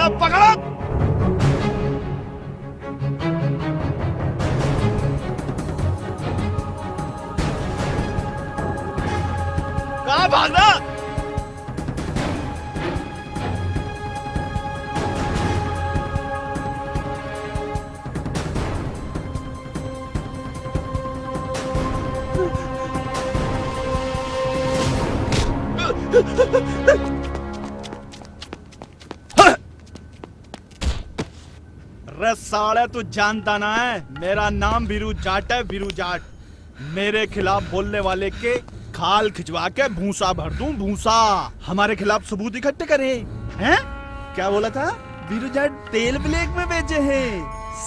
साला पकड़ो। कहाँ भागना? रे साले तू जानता ना है, मेरा नाम वीरू जाट है, वीरू जाट। मेरे खिलाफ बोलने वाले के खाल खिंचवा के भूसा भर दूं, भूसा। हमारे खिलाफ सबूत इकट्ठे करे हैं? क्या बोला था? वीरू जाट तेल ब्लैक में बेचे हैं,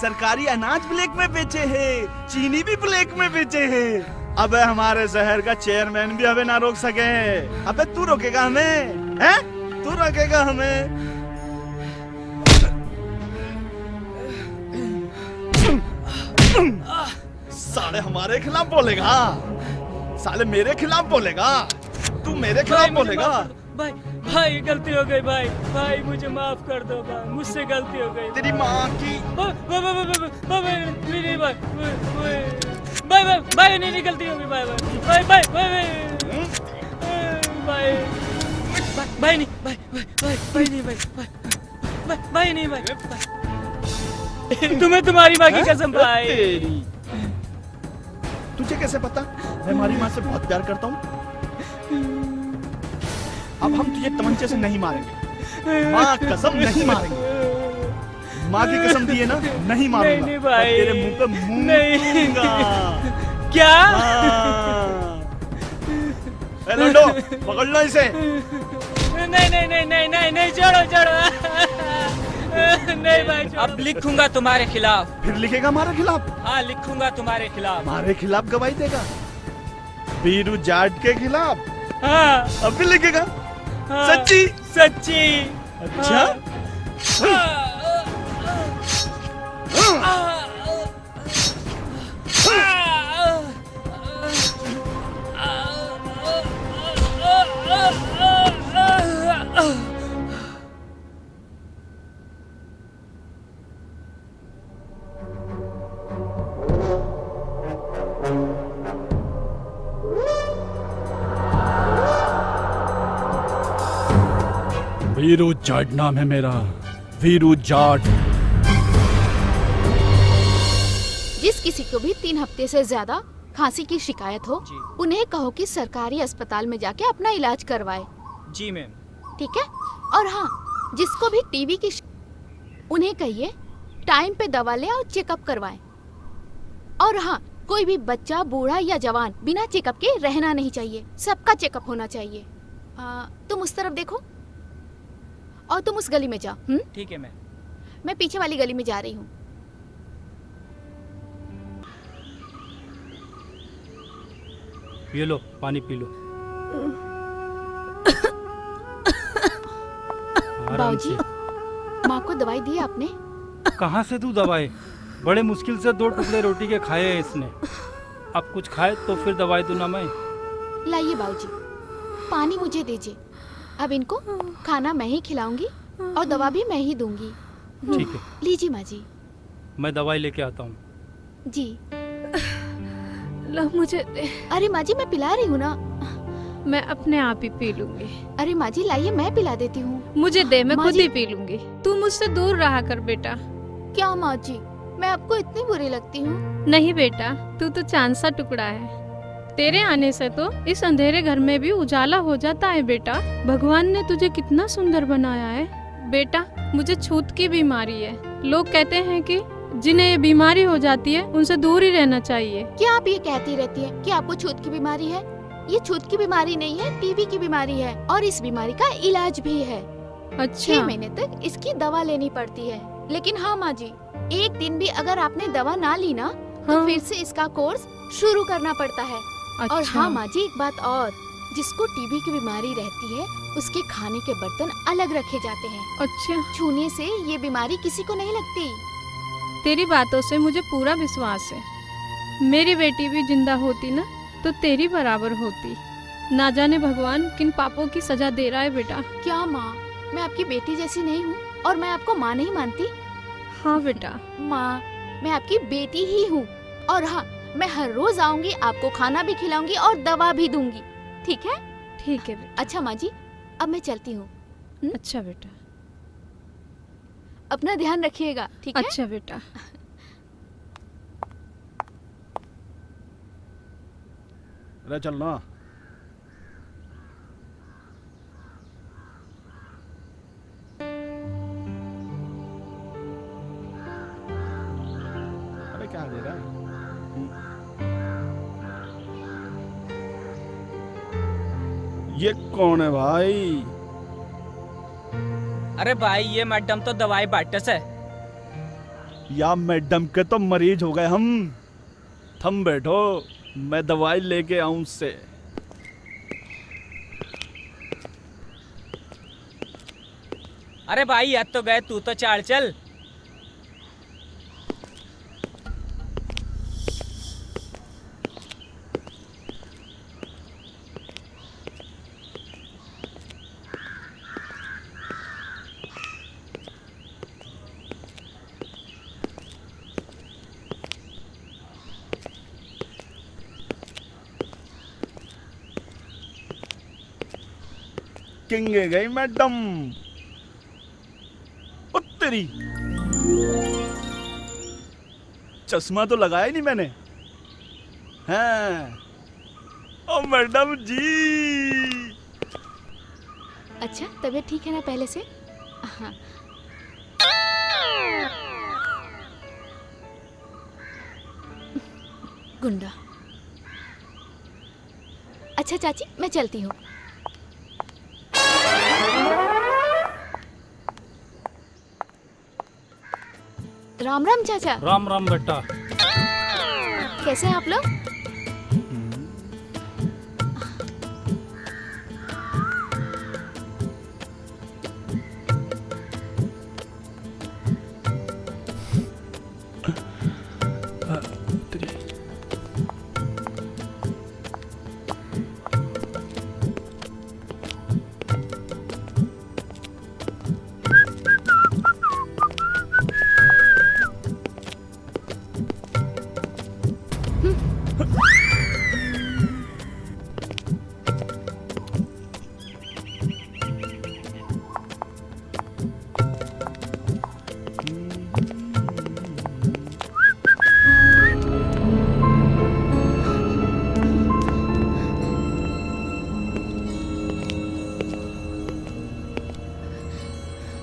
सरकारी अनाज ब्लैक में बेचे हैं, चीनी भी ब्लैक में बेचे हैं। अबे हमारे शहर का चेयरमैन भी हमें ना रोक सके। अबे तू रोकेगा हमें? हैं? तू रोकेगा हमें? साले हमारे खिलाफ बोलेगा, साले मेरे खिलाफ बोलेगा, तू मेरे खिलाफ बोलेगा। भाई भाई गलती हो गई भाई, भाई मुझे माफ कर दो भाई, मुझसे गलती हो गई। तेरी माँ की नहीं भाई, भाई नहीं गलती हो गई भाई, भाई भाई भाई भाई भाई नहीं भाई, भाई नहीं भाई, भाई नहीं भाई, तुम्हें तुम्हारी माँ की कसम भाई। तुझे कैसे पता मैं हमारी माँ से बहुत प्यार करता हूँ? अब हम तुझे तमंचे से नहीं मारेंगे, माँ कसम नहीं मारेंगे। माँ की कसम दिए ना, नहीं मारूंगा। नहीं भाई, तेरे मुंह पे मुंह नहीं दूंगा। क्या? लंडो पकड़ लो इसे। नहीं नहीं नहीं नहीं नहीं नहीं, छोड़ो छोड़ो। नहीं भाई, अब लिखूंगा तुम्हारे खिलाफ। फिर लिखेगा हमारे खिलाफ? हाँ लिखूंगा तुम्हारे खिलाफ। हमारे खिलाफ गवाही देगा? वीरू जाट के खिलाफ? हाँ अब भी लिखेगा? हाँ, सच्ची? सच्ची। अच्छा वीरू जाट नाम है मेरा, वीरू जाट। जिस किसी को भी 3 हफ्ते से ज्यादा खांसी की शिकायत हो, उन्हें कहो कि सरकारी अस्पताल में जाके अपना इलाज करवाए। जी मैम। ठीक है? और हाँ, जिसको भी टीबी की उन्हें कहिए टाइम पे दवा ले और चेकअप करवाएं। और हाँ, कोई भी बच्चा, बूढ़ा या जवान बिना चेकअप के रहना नहीं चाहिए। सबका चेकअप होना चाहिए। तुम उस तरफ देखो और तुम उस गली में जाओ। ठीक है मैम। मैं पीछे वाली गली में जा रही हूँ। ये लो पानी पी लो। बाबूजी, माँ को दवाई दी आपने? कहाँ से दूं दवाई? बड़े मुश्किल से 2 टुकड़े रोटी के खाए हैं इसने। अब कुछ खाए तो फिर दवाई दूं ना मैं। लाइए बाबूजी, पानी मुझे दीजिए। अब इनको खाना मैं ही खिलाऊंगी और दवा भी मैं ही दूंगी। ठीक है। लीजिए माँ जी। मैं दवाई लेके आता हूँ। जी। लो मुझे दे। अरे माँ जी, मैं पिला रही हूँ ना। मैं अपने आप ही पी लूंगी। अरे माँ जी लाइए, मैं पिला देती हूँ। मुझे दे, मैं माँ खुद जी। ही पी लूंगी। तू मुझसे दूर रहा कर बेटा। क्या माँ जी, मैं आपको इतनी बुरी लगती हूँ? नहीं बेटा, तू तो चांद सा टुकड़ा है। तेरे आने से तो इस अंधेरे घर में भी उजाला हो जाता है बेटा। भगवान ने तुझे कितना सुंदर बनाया है बेटा। मुझे छूत की बीमारी है। लोग कहते हैं कि जिन्हें ये बीमारी हो जाती है उनसे दूर ही रहना चाहिए। क्या आप ये कहती रहती हैं कि आपको छूत की बीमारी है? ये छूत की बीमारी नहीं है, टीबी की बीमारी है और इस बीमारी का इलाज भी है। अच्छा। 6 महीने तक इसकी दवा लेनी पड़ती है। लेकिन हाँ माँ जी, एक दिन भी अगर आपने दवा ना ली ना तो हाँ। फिर से इसका कोर्स शुरू करना पड़ता है। अच्छा। और हाँ माँ जी, एक बात और, जिसको टीबी की बीमारी रहती है उसके खाने के बर्तन अलग रखे जाते हैं। अच्छा। छूने से ये बीमारी किसी को नहीं लगती। तेरी बातों से मुझे पूरा विश्वास है। मेरी बेटी भी जिंदा होती ना तो तेरी बराबर होती। ना जाने भगवान किन पापों की सजा दे रहा है बेटा। क्या माँ, मैं आपकी बेटी जैसी नहीं हूँ? और मैं आपको माँ नहीं मानती? हाँ बेटा। माँ, मैं आपकी बेटी ही हूँ। और हाँ, मैं हर रोज आऊंगी, आपको खाना भी खिलाऊंगी और दवा भी दूंगी, ठीक है? ठीक है बेटा। अच्छा माँ जी, अब मैं चलती हूँ। अच्छा बेटा। अपना ध्यान रखिएगा, ठीक है? अच्छा बेटा। अरे चल ना। अरे क्या दे रहा है? ये कौन है भाई? अरे भाई ये मैडम तो दवाई बांटस है। या मैडम के तो मरीज हो गए हम। थम बैठो, मैं दवाई लेके आऊं उससे। अरे भाई याद तो गए, तू तो चाल चल। किंग गई मैडम। ओ तेरी, चश्मा तो लगाया ही नहीं मैंने। हैं? ओ मैडम जी। अच्छा, तबीयत ठीक है ना पहले से? हाँ। गुंडा। अच्छा चाची, मैं चलती हूँ। राम राम चाचा। राम राम बेटा। कैसे हैं आप लोग?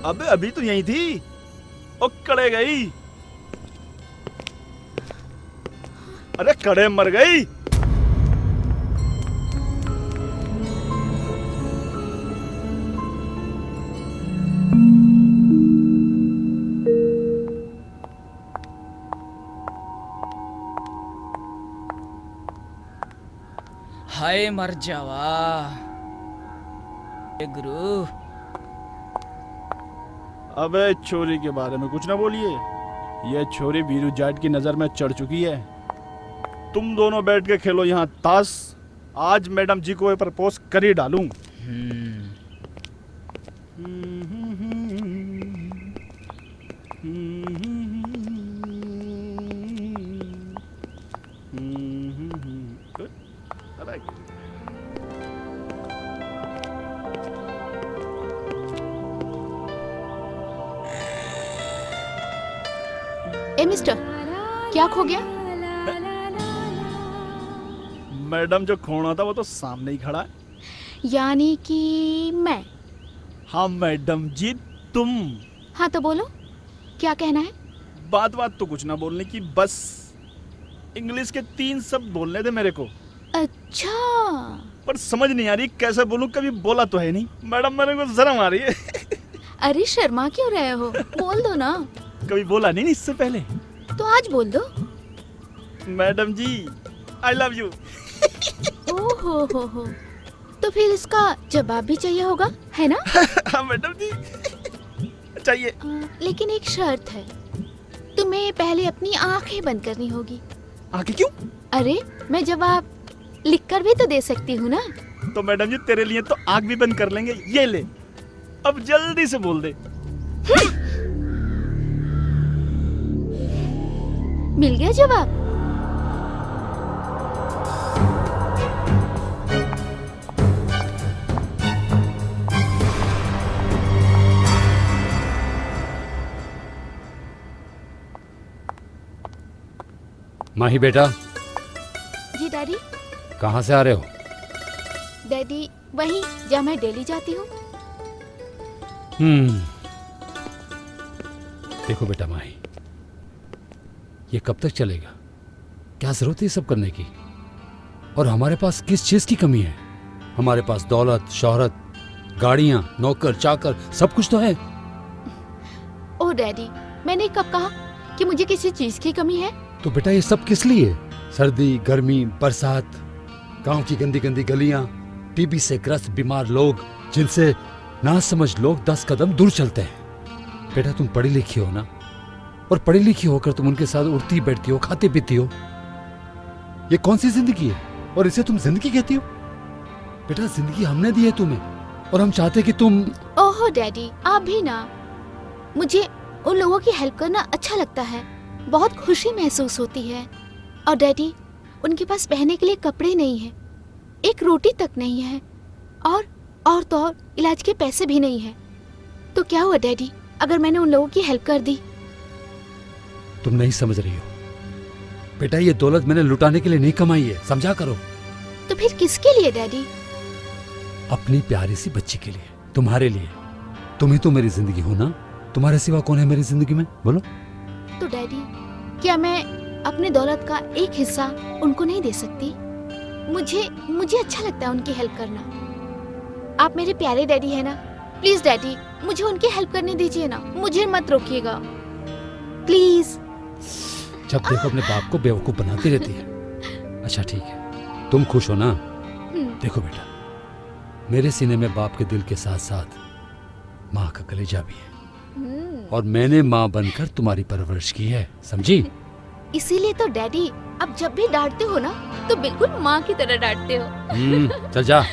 अबे अभी तो यहीं थी। ओ कड़े गई। अरे कड़े मर गई। हाय मर जावा। ए गुरु। अबे छोरी के बारे में कुछ ना बोलिए। यह छोरी वीरू जाट की नजर में चढ़ चुकी है। तुम दोनों बैठ के खेलो यहाँ ताश। आज मैडम जी को प्रपोज कर ही डालूं। ए मिस्टर, क्या खो गया? मैडम जो खोना था वो तो सामने ही खड़ा है। यानी कि मैं? हाँ मैडम जी, तुम। हाँ तो बोलो, क्या कहना है? बात तो कुछ ना बोलने की, बस इंग्लिश के 3 शब्द बोलने थे मेरे को। अच्छा। पर समझ नहीं आ रही कैसे बोलूं, कभी बोला तो है नहीं। मैडम मेरे को शर्म आ रही है। अरे शर्मा क्यों रहे हो? बोल दो ना। कभी बोला नहीं इससे पहले। तो आज बोल दो। Madam ji, I love you. ओहो हो। तो फिर इसका जवाब भी चाहिए होगा, है ना? हाँ मैडम जी, चाहिए। लेकिन एक शर्त है, तुम्हें पहले अपनी आंखें बंद करनी होगी। आंखें क्यों? अरे मैं जवाब लिखकर भी तो दे सकती हूँ ना। तो मैडम जी तेरे लिए तो आंख भी बंद कर लेंगे। ये ले, अब जल्दी से बोल दे। मिल गया जवाब। माही बेटा, जी डैडी। कहाँ से आ रहे हो? डैडी वहीं जहाँ मैं डेली जाती हूँ। देखो बेटा माही, ये कब तक चलेगा? क्या जरूरत है ये सब करने की? और हमारे पास किस चीज की कमी है? हमारे पास दौलत, शोहरत, गाड़ियां, नौकर चाकर सब कुछ तो है। ओह डैडी, मैंने कब कहा कि मुझे किसी चीज की कमी है? तो बेटा ये सब किस लिए? सर्दी, गर्मी, बरसात, गांव की गंदी गंदी गलियां, टीबी से ग्रस्त बीमार लोग जिनसे ना समझ लोग 10 कदम दूर चलते हैं। बेटा तुम पढ़ी लिखी हो ना, और पढ़ी लिखी होकर तुम उनके साथ उठती बैठती हो, खाती पीती हो। ये कौन सी जिंदगी है और इसे तुम जिंदगी कहती हो? बेटा जिंदगी हमने दी है तुम्हें, और हम चाहते कि तुम। ओहो डैडी, आप भी ना। मुझे उन लोगों की हेल्प करना अच्छा लगता है, बहुत खुशी महसूस होती है। और डैडी, उनके पास पहनने के लिए कपड़े नहीं है, एक रोटी तक नहीं है, और तो और इलाज के पैसे भी नहीं है। तो क्या हुआ डैडी अगर मैंने उन लोगों की हेल्प कर दी? तुम नहीं समझ रही हो बेटा, ये दौलत मैंने लुटाने के लिए नहीं कमाई है, समझा करो। तो फिर किसके लिए डैडी? अपनी प्यारी सी बच्ची के लिए, तुम्हारे लिए। तुम ही तो मेरी जिंदगी हो ना, तुम्हारे सिवा कौन है मेरी जिंदगी में, बोलो? तो डैडी, क्या मैं अपनी दौलत का एक हिस्सा उनको नहीं दे सकती? मुझे अच्छा लगता है उनकी हेल्प करना। आप मेरे प्यारे डैडी है ना, प्लीज डैडी मुझे उनकी हेल्प करने दीजिए ना, मुझे मत रोकिएगा प्लीज। जब देखो अपने बाप को बेवकूफ बनाती रहती है। अच्छा ठीक है, तुम खुश हो ना? देखो बेटा, मेरे सीने में बाप के दिल के साथ साथ माँ का कलेजा भी है, और मैंने माँ बनकर तुम्हारी परवरिश की है, समझी? इसीलिए तो डैडी अब जब भी डांटते हो ना तो बिल्कुल माँ की तरह डांटते हो। चल जा,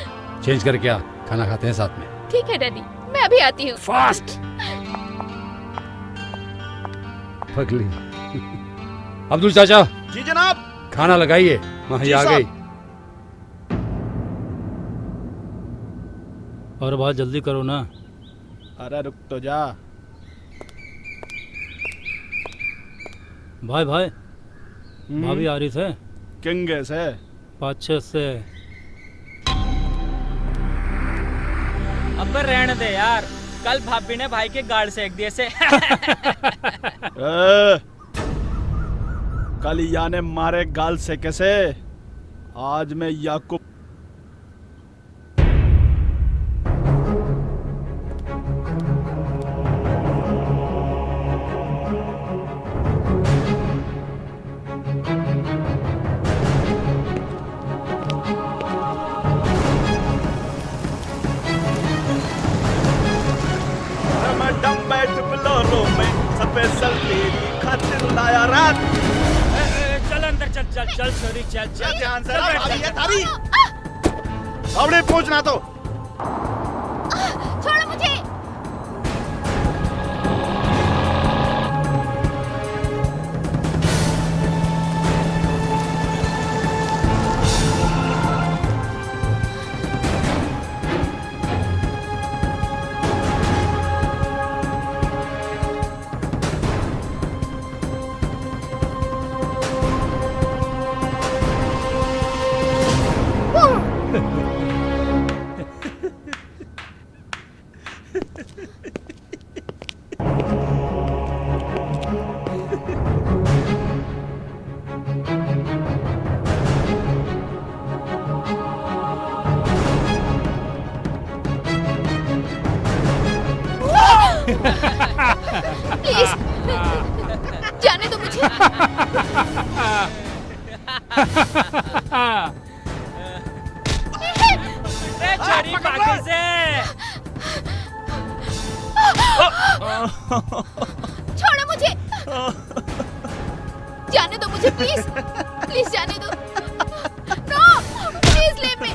चेंज करके आ, खाना खाते हैं साथ में। ठीक है डैडी, मैं अभी आती हूँ। फास्ट पगली। अब्दुल चाचा, जी जनाब। खाना लगाइए, माही आ गई। और बहुत जल्दी करो ना। अरे रुक तो जा। भाई भाभी आ रही थे किंगे से 5-6 से। अब रहने दे यार, कल भाभी ने भाई के गाड़ सेक दिए से। कल या ने मारे गाल से कैसे, आज मैं याकूब। स्पेशल तेरी खातिर लाया रात। चल अंदर, चल चल चल छोरी, चल चल ध्यान से भाभी है तारी। अबड़े पहुंचना तो। छोड़ो मुझे। प्लीज जाने दो मुझे। छोरी बाकी से। छोड़ो मुझे, जाने दो मुझे प्लीज, प्लीज जाने दो। No please leave me.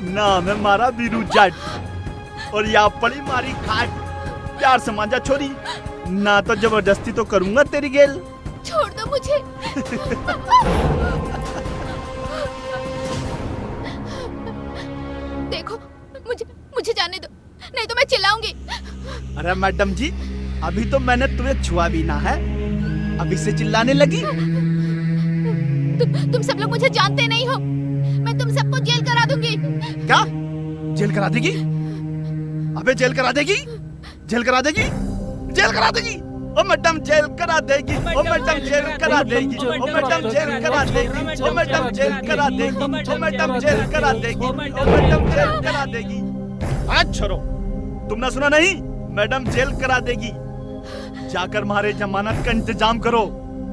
नाम है मारा वीरू जाट और यहाँ पड़ी मारी खाट। प्यार से मांझा छोरी, ना तो जबरदस्ती तो करूंगा तेरी गेल। छोड़ दो मुझे। देखो मुझे जाने दो, नहीं तो मैं चिल्लाऊंगी। अरे मैडम जी, अभी तो मैंने तुम्हें छुआ भी ना है, अभी से चिल्लाने लगी। तुम सब लोग मुझे जानते नहीं हो, मैं तुम सबको जेल करा दूंगी। क्या जेल करा देगी? अबे जेल करा देगी, जेल करा देगी, जेल करा देगी। ओ मैडम जेल करा देगी, ओ मैडम जेल करा देगी, ओ मैडम जेल करा देगी, ओ मैडम जेल करा देगी, ओ मैडम जेल करा देगी, ओ मैडम जेल करा देगी। आज छोड़ो, तुमने सुना नहीं? मैडम जेल करा देगी। जाकर मारे जमानत का इंतजाम करो,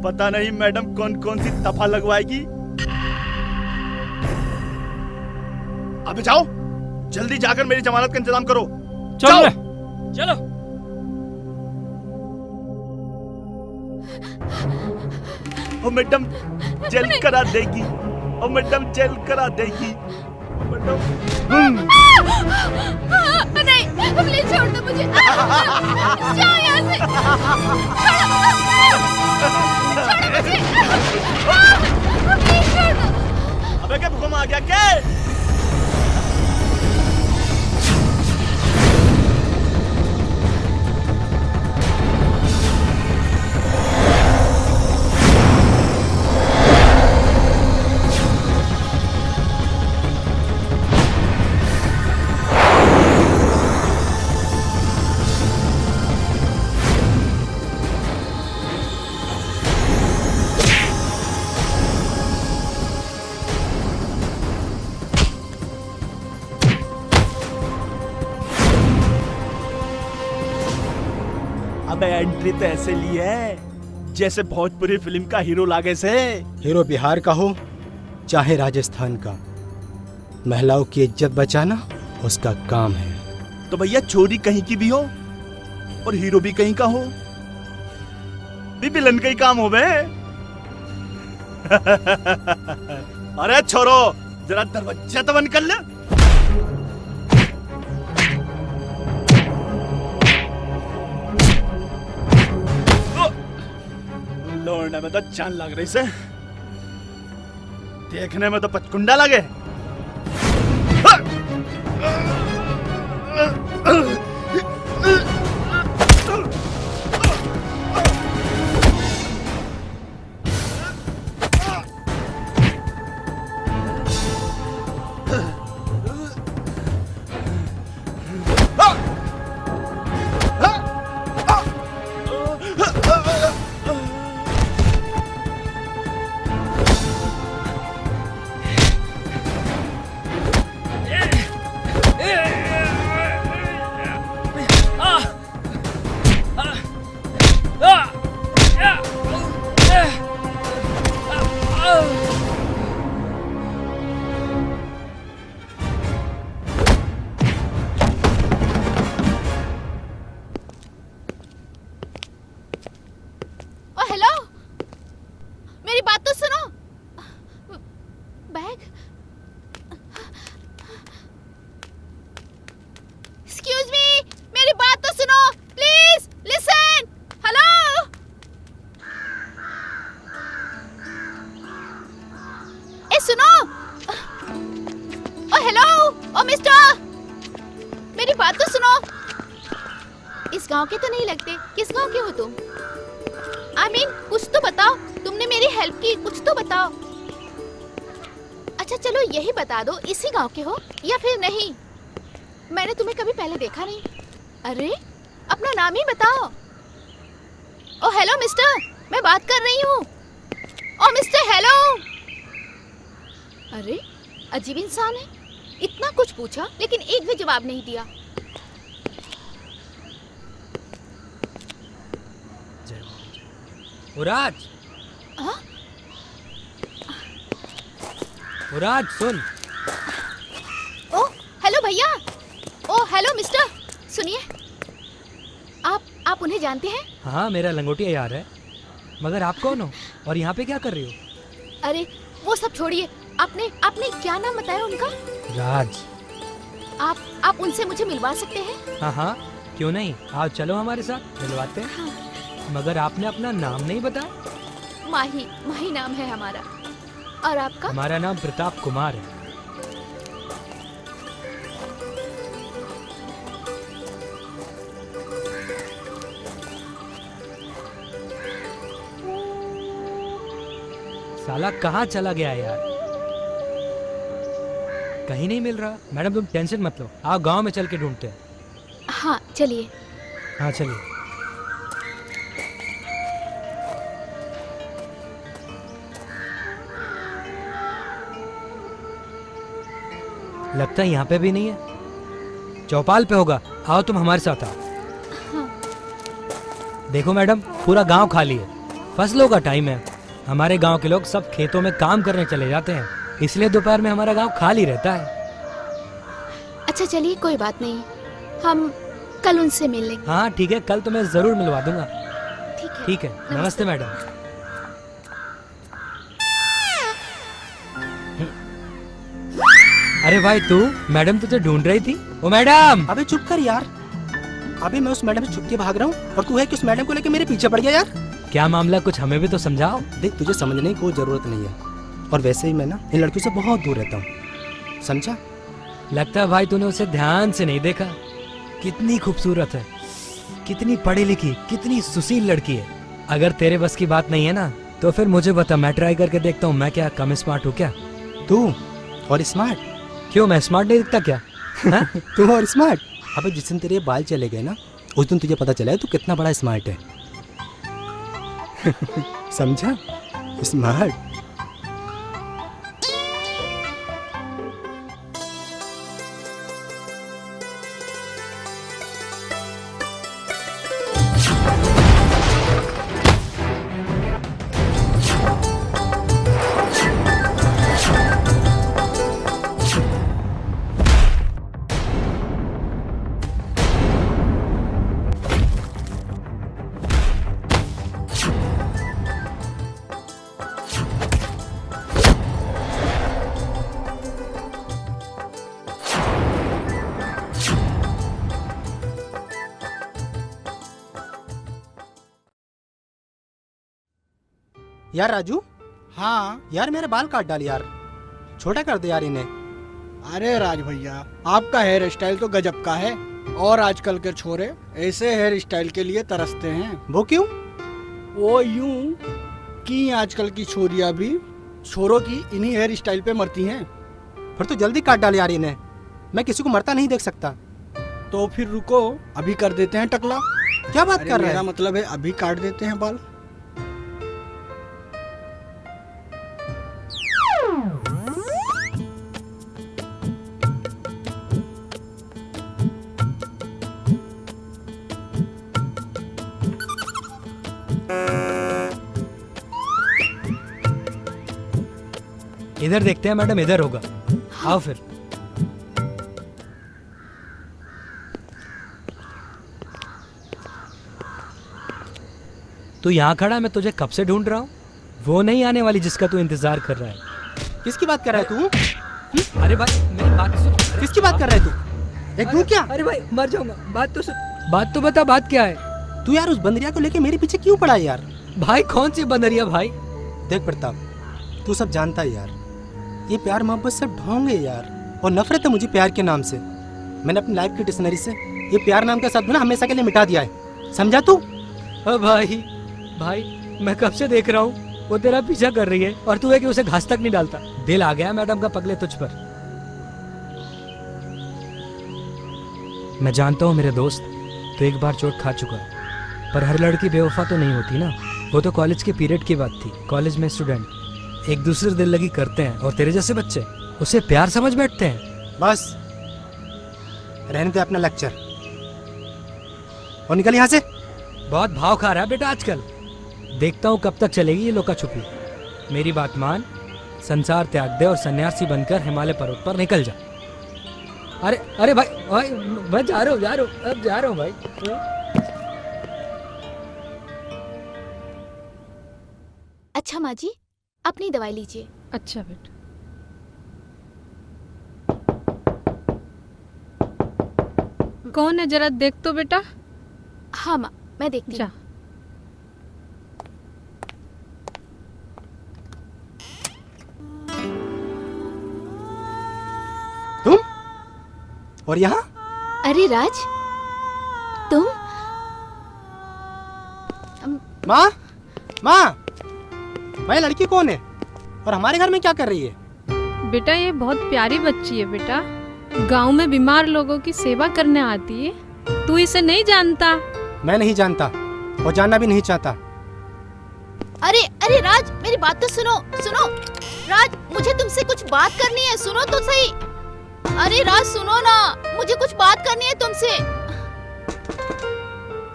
पता नहीं मैडम कौन कौन सी दफा लगवाएगी। अबे जाओ, जल्दी जाकर मेरी जमानत का इंतजाम करो। चल चलो। ओ मैडम जेल करा देगी, ओ मैडम जेल करा देगी, ओ मैडम। नहीं, प्लीज छोड़ दो मुझे। जाओ यहाँ से। छोड़ो मुझे। प्लीज छोड़ दो। अबे क्या भूकंप आ गया क्या? अबे एंट्री तो ऐसे ली है जैसे भोजपुरी फिल्म का हीरो लागे से। हीरो बिहार का हो चाहे राजस्थान का, महिलाओं की इज्जत बचाना उसका काम है। तो भैया चोरी कहीं की भी हो और हीरो भी कहीं का हो, भी विलन का ही काम हो बे। अरे छोरो, जरा दरवाजा तो बंद कर ले। लौड़ने में तो जान लग रही से, देखने में तो पचकुंडा लगे। गांव के तो नहीं लगते, किस गांव के हो तुम? कुछ तो बताओ, तुमने मेरी हेल्प की, कुछ तो बताओ। अच्छा चलो यही बता दो, इसी गांव के हो या फिर नहीं? मैंने तुम्हें कभी पहले देखा नहीं। अरे अपना नाम ही बताओ। ओ हेलो मिस्टर, मैं बात कर रही हूँ। ओ मिस्टर हेलो। अरे अजीब इंसान है, इतना कुछ पूछा लेकिन एक भी जवाब नहीं दिया। उराज, उराज सुन। ओ हेलो भैया। ओ हेलो मिस्टर, सुनिए, आप उन्हें जानते हैं? हाँ मेरा लंगोटिया यार है, मगर आप कौन हो और यहाँ पे क्या कर रही हो? अरे वो सब छोड़िए, आपने क्या नाम बताया उनका? राज। आप उनसे मुझे मिलवा सकते हैं? हाँ हाँ, क्यों नहीं, आओ चलो हमारे साथ मिलवाते हैं। मगर आपने अपना नाम नहीं बताया। माही, माही नाम है हमारा। और आपका? हमारा नाम प्रताप कुमार है। साला कहाँ चला गया यार, कहीं नहीं मिल रहा। मैडम तुम टेंशन मत लो, आओ गांव में चल के ढूंढते हैं। हाँ चलिए। हाँ चलिए। लगता है यहाँ पे भी नहीं है, चौपाल पे होगा। आओ तुम हमारे साथ आओ। हाँ। देखो मैडम, पूरा गांव खाली है, फसलों का टाइम है। हमारे गांव के लोग सब खेतों में काम करने चले जाते हैं, इसलिए दोपहर में हमारा गांव खाली रहता है। अच्छा चलिए, कोई बात नहीं, हम कल उनसे मिल लेंगे। हाँ ठीक है, कल तो मैं जरूर मिलवा दूंगा। ठीक है। ठीक है, नमस्ते मैडम। अरे भाई तू, मैडम तुझे ढूंढ रही थी। ओ मैडम। अबे चुप कर यार, अबे मैं उस मैडम से छुप के भाग रहा हूँ और तू है कि उस मैडम को लेके मेरे पीछे पड़ गया यार। क्या मामला, कुछ हमें भी तो समझाओ। देख तुझे समझने की कोई जरूरत नहीं है, और वैसे ही मैं ना इन लड़कियों से बहुत दूर रहता हूँ, समझा? लगता है भाई तूने उसे ध्यान से नहीं देखा। कितनी खूबसूरत है, कितनी पढ़ी लिखी, कितनी सुशील लड़की है। अगर तेरे बस की बात नहीं है ना तो फिर मुझे बता, मैं ट्राई करके देखता हूँ। मैं क्या कम स्मार्ट हूँ क्या? तू और स्मार्ट? क्यों, मैं स्मार्ट नहीं दिखता क्या? तू और स्मार्ट? अबे जिस दिन तेरे बाल चले गए ना, उस दिन तुझे पता चला है तू कितना बड़ा स्मार्ट है। समझा? स्मार्ट। यार राजू, हाँ। यार मेरे बाल काट डाल यार, छोटा कर दे यार इन्हें। अरे राज भैया, आपका हेयर स्टाइल तो गजब का है, और आजकल के छोरे ऐसे हेयर स्टाइल के लिए तरसते हैं। वो क्यों? वो यूं कि आजकल की छोरियां भी छोरों की इन्हीं हेयर स्टाइल पे मरती हैं। फिर तो जल्दी काट डाल यार इन्हें, मैं किसी को मरता नहीं देख सकता। तो फिर रुको, अभी कर देते हैं टकला। क्या बात कर रहा मेरा है? मतलब है अभी काट देते हैं बाल। इधर देखते हैं मैडम, इधर होगा। आओ फिर। तू यहाँ खड़ा, मैं तुझे कब से ढूंढ रहा हूँ। वो नहीं आने वाली जिसका तू इंतजार कर रहा है। किसकी बात कर रहा है तू? अरे भाई मेरी बात सुन। किसकी बात कर रहा है तू? एक दूर क्या? अरे भाई मर जाऊंगा, बात तो सुन। बात तो बता, बात क्या है? तू यार उस बंदरिया को लेके मेरे पीछे क्यों पड़ा है यार? भाई कौन सी बंदरिया भाई? देख प्रताप, तू सब जानता है यार, ये प्यार मोहब्बत सब ढोंग है यार, और नफरत है मुझे प्यार के नाम से। मैंने अपनी लाइफ की डिक्शनरी से ये प्यार नाम का शब्द ना हमेशा के लिए मिटा दिया है, समझा तू? भाई भाई मैं कब से देख रहा हूँ वो तेरा पीछा कर रही है, और तू है कि उसे घास तक नहीं डालता। दिल आ गया मैडम का पगले तुझ पर। मैं जानता हूँ मेरे दोस्त, तो एक बार चोट खा चुका है, पर हर लड़की बेवफा तो नहीं होती ना। वो तो कॉलेज के पीरियड की बात थी। कॉलेज में स्टूडेंट एक दूसरे दिल लगी करते हैं, और तेरे जैसे बच्चे उसे प्यार समझ बैठते हैं। बस रहने दे अपना लेक्चर और निकल यहाँ से। बहुत भाव खा रहा है बेटा आजकल। देखता हूँ कब तक चलेगी ये लुका छुपी। मेरी बात मान, संसार त्याग दे और सन्यासी बनकर हिमालय पर्वत पर निकल जा। अरे अरे भाई भाई मैं जा रहा हूँ अब जा रहा हूँ भाई। अच्छा माँ जी, अपनी दवाई लीजिए। अच्छा बेटा। कौन है जरा देख तो बेटा। हाँ माँ, मैं देखती जा। हूँ। तुम? और यहाँ? अरे राज, तुम? माँ, माँ, भाई लड़की कौन है और हमारे घर में क्या कर रही है? बेटा ये बहुत प्यारी बच्ची है बेटा, गांव में बीमार लोगों की सेवा करने आती है। तू इसे नहीं जानता? मैं नहीं जानता और जानना भी नहीं चाहता। अरे अरे राज, मेरी बात तो सुनो सुनो। राज, मुझे तुमसे कुछ बात करनी है, सुनो तो सही। अरे राज सुनो ना, मुझे कुछ बात करनी है तुमसे।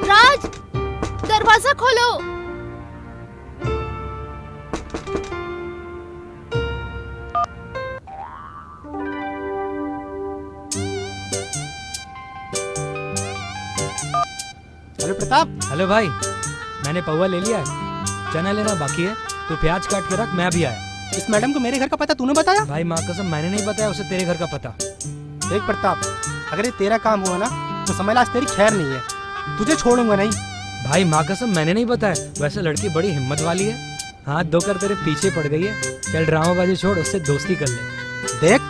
राज, दरवाजा खोलो। हेलो प्रताप। हेलो भाई, मैंने पौवा ले लिया है, चना लेना बाकी है, तो प्याज काट के रख, मैं अभी आया। इस मैडम को मेरे घर का पता तूने बताया? भाई माँ कसम मैंने नहीं बताया उसे तेरे घर का पता। देख प्रताप, अगर ये तेरा काम हुआ ना तो समझ ला आज तेरी खैर नहीं है, तुझे छोड़ूंगा नहीं। भाई माँ कसम मैंने नहीं बताया, वैसे लड़की बड़ी हिम्मत वाली है, हाथ धोकर तेरे पीछे पड़ गई है। चल ड्रामाबाजी छोड़, उससे दोस्ती कर ले। देख,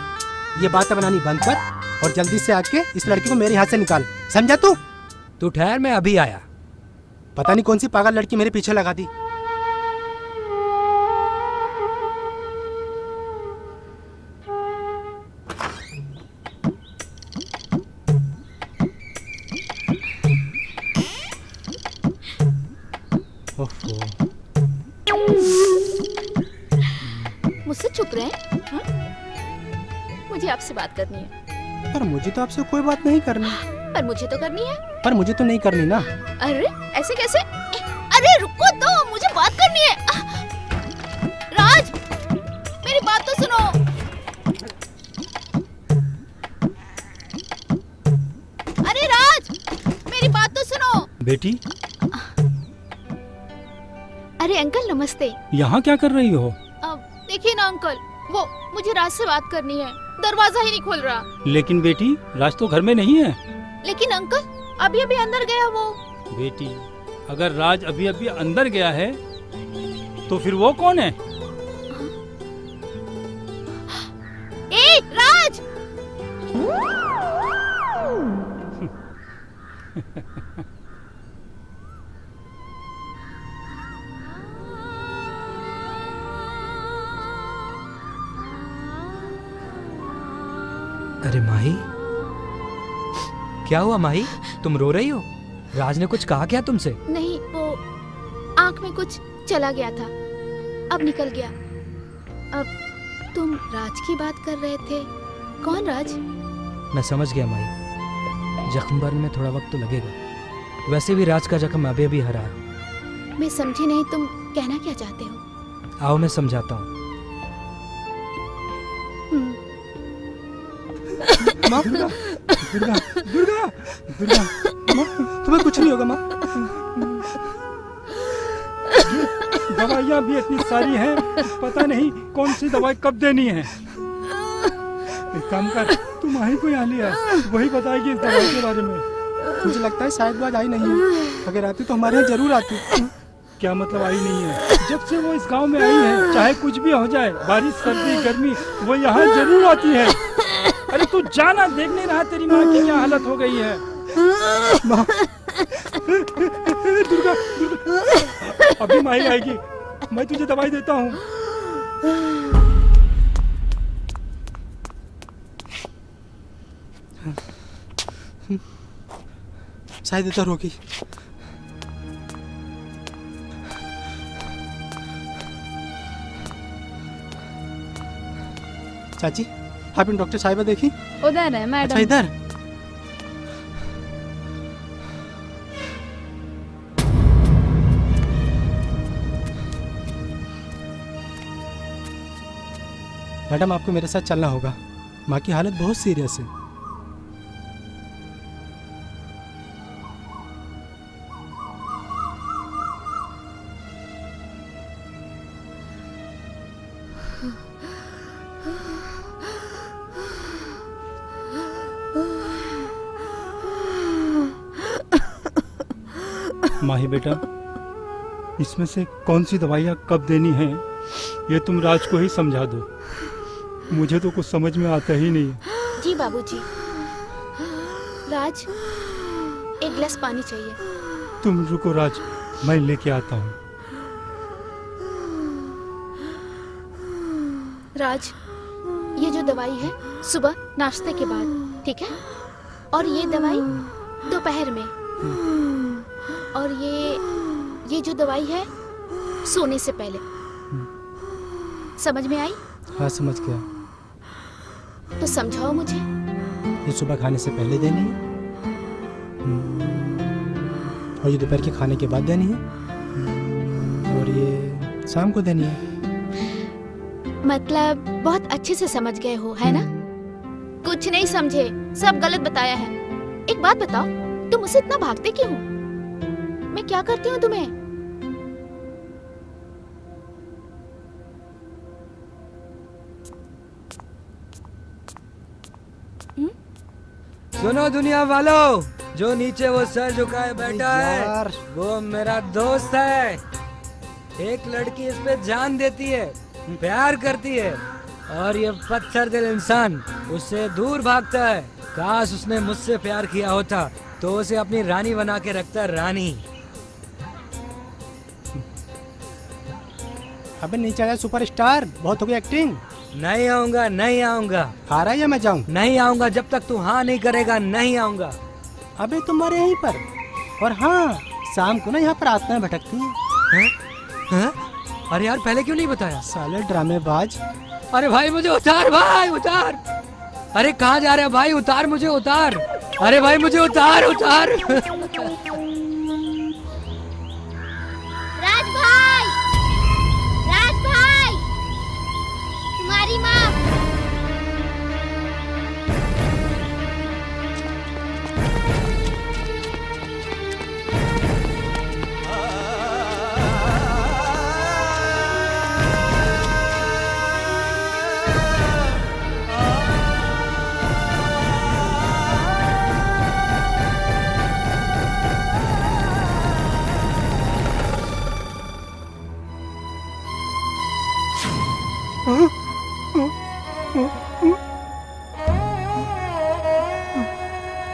ये बातें बनानी बंद कर और जल्दी से आके इस लड़की को मेरे हाथ से निकाल, समझा तू? तू ठहर, मैं अभी आया। पता नहीं कौन सी पागल लड़की मेरे पीछे लगा दी। मुझसे छुप रहे हैं? हाँ? मुझे आपसे बात करनी है। पर मुझे तो आपसे कोई बात नहीं करनी। पर मुझे तो करनी है। पर मुझे तो नहीं करनी ना। अरे ऐसे कैसे? अरे रुको तो, मुझे बात करनी है। राज, मेरी बात तो सुनो। अरे राज, मेरी बात तो सुनो। बेटी, अरे अंकल नमस्ते। यहाँ क्या कर रही हो? देखिए ना अंकल, वो मुझे राज से बात करनी है, दरवाजा ही नहीं खोल रहा। लेकिन बेटी, राज तो घर में नहीं है। लेकिन अंकल, अभी अभी अंदर गया वो। बेटी, अगर राज अभी अभी अंदर गया है तो फिर वो कौन है? ए राज! अरे माही, क्या हुआ माही, तुम रो रही हो? राज ने कुछ कहा क्या तुमसे? नहीं, वो आंख में कुछ चला गया था, अब निकल गया। अब तुम राज की बात कर रहे थे, कौन राज? मैं समझ गया माही, जख्म भरने में थोड़ा वक्त तो लगेगा, वैसे भी राज का जख्म अभी अभी हरा है। मैं समझी नहीं, तुम कहना क्या चाहते हो? आओ मैं समझाता हूँ। माँ, दुर्गा, दुर्गा, दुर्गा, दुर्गा, माँ, तुम्हें कुछ नहीं होगा माँ। दवाइयाँ भी इतनी सारी हैं, पता नहीं कौन सी दवाई कब देनी है। एक काम कर, तू माही को यहाँ ले आ, वही बताएगी इस दवाई के बारे में। मुझे लगता है शायद वो आज आई नहीं है, अगर आती तो हमारे यहाँ जरूर आती। क्या मतलब आई नहीं है? जब से वो इस गांव में आई है, चाहे कुछ भी हो जाए, बारिश सर्दी गर्मी, वो यहाँ जरूर आती है। अरे तू जाना, देख नहीं रहा तेरी माँ की क्या हालत हो गई है। माँ, दुर्गा, दुर्गा, अभी माही आएगी, मैं तुझे दवाई देता हूँ। शायद इधर होगी। चाची, आपने डॉक्टर साहिबा देखी? उधर है मैडम। अच्छा इधर। मैडम, आपको मेरे साथ चलना होगा, माँ की हालत बहुत सीरियस है। माही बेटा, इसमें से कौन सी दवाइयाँ कब देनी है ये तुम राज को ही समझा दो। मुझे तो कुछ समझ में आता ही नहीं है। जी बाबूजी। राज, एक गिलास पानी चाहिए। तुम रुको राज, मैं लेके आता हूँ। राज, ये जो दवाई है सुबह नाश्ते के बाद, ठीक है? और ये दवाई दोपहर में, और ये जो दवाई है सोने से पहले। समझ में आई? हाँ समझ गया। तो समझाओ मुझे। ये सुबह खाने से पहले देनी है, और ये दोपहर के खाने के बाद देनी है, और ये शाम को देनी है। मतलब बहुत अच्छे से समझ गए हो, है ना? कुछ नहीं समझे, सब गलत बताया है। एक बात बताओ, तुम मुझसे इतना भागते क्यों? मैं क्या करती हूँ तुम्हें? सुनो दुनिया वालों, जो नीचे वो सर झुकाए बैठा यार। है वो मेरा दोस्त है। एक लड़की इस पे जान देती है, प्यार करती है, और ये पत्थर दिल इंसान उससे दूर भागता है। काश उसने मुझसे प्यार किया होता तो उसे अपनी रानी बना के रखता। रानी। अबे नीचे आया सुपरस्टार, बहुत हो गई एक्टिंग। नहीं आऊंगा, नहीं आऊंगा, आ रहा है या मैं जाऊं? नहीं आऊंगा जब तक तू हाँ नहीं करेगा। नहीं आऊंगा। अबे तुम मरे यहीं पर। और हाँ, शाम को ना यहाँ पर आत्माएं भटकती हैं। हैं? हैं? अरे यार पहले क्यों नहीं बताया? साले ड्रामेबाज। अरे भाई मुझे उतार, भाई उतार। अरे कहाँ जा रहे हैं भाई? उतार मुझे, उतार। अरे भाई मुझे उतार, उतार। राज भाई, राज भाई, तुम्हारी माँ।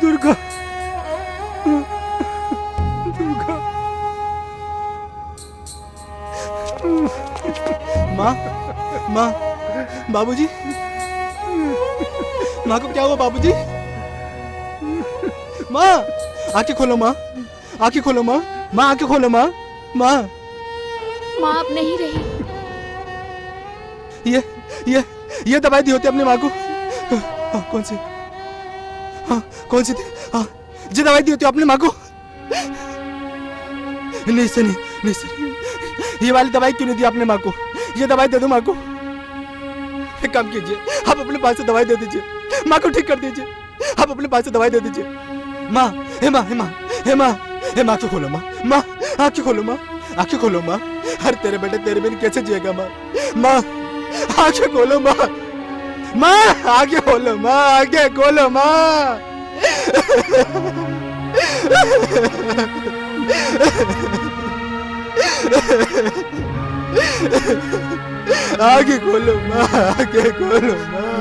दुर्गा, दुर्गा। माँ, माँ, बाबूजी, माँ को क्या हुआ बाबूजी? माँ, आंखें खोलो माँ, आंखें खोलो माँ, माँ आंखें खोलो माँ, माँ। माँ अब नहीं रही। ये दवाई दी होती अपनी माँ को। हाँ, कौन सी? हाँ, कौन सी थी? हाँ, जो दवाई दी होती अपनी माँ को। नहीं सर, नहीं सर, ये वाली दवाई क्यों नहीं दी आपने माँ को? ये दवाई दे दो माँ को। एक काम कीजिए, आप अपने पास से दवाई दे दीजिए, माँ को ठीक कर दीजिए। आप अपने पास से दवाई दे दीजिए। माँ, हे माँ, हे माँ, हे माँ, हे माँ आंखें खोलो माँ, माँ आंखें खोलो माँ, आंखें खोलो माँ। हर तेरे बेटे तेरे बिन कैसे जिएगा माँ? माँ आंखें खोलो माँ, माँ आंखें खोलो माँ, आंखें खोलो माँ। आंखें खोलो माँ, आंखें खोलो माँ।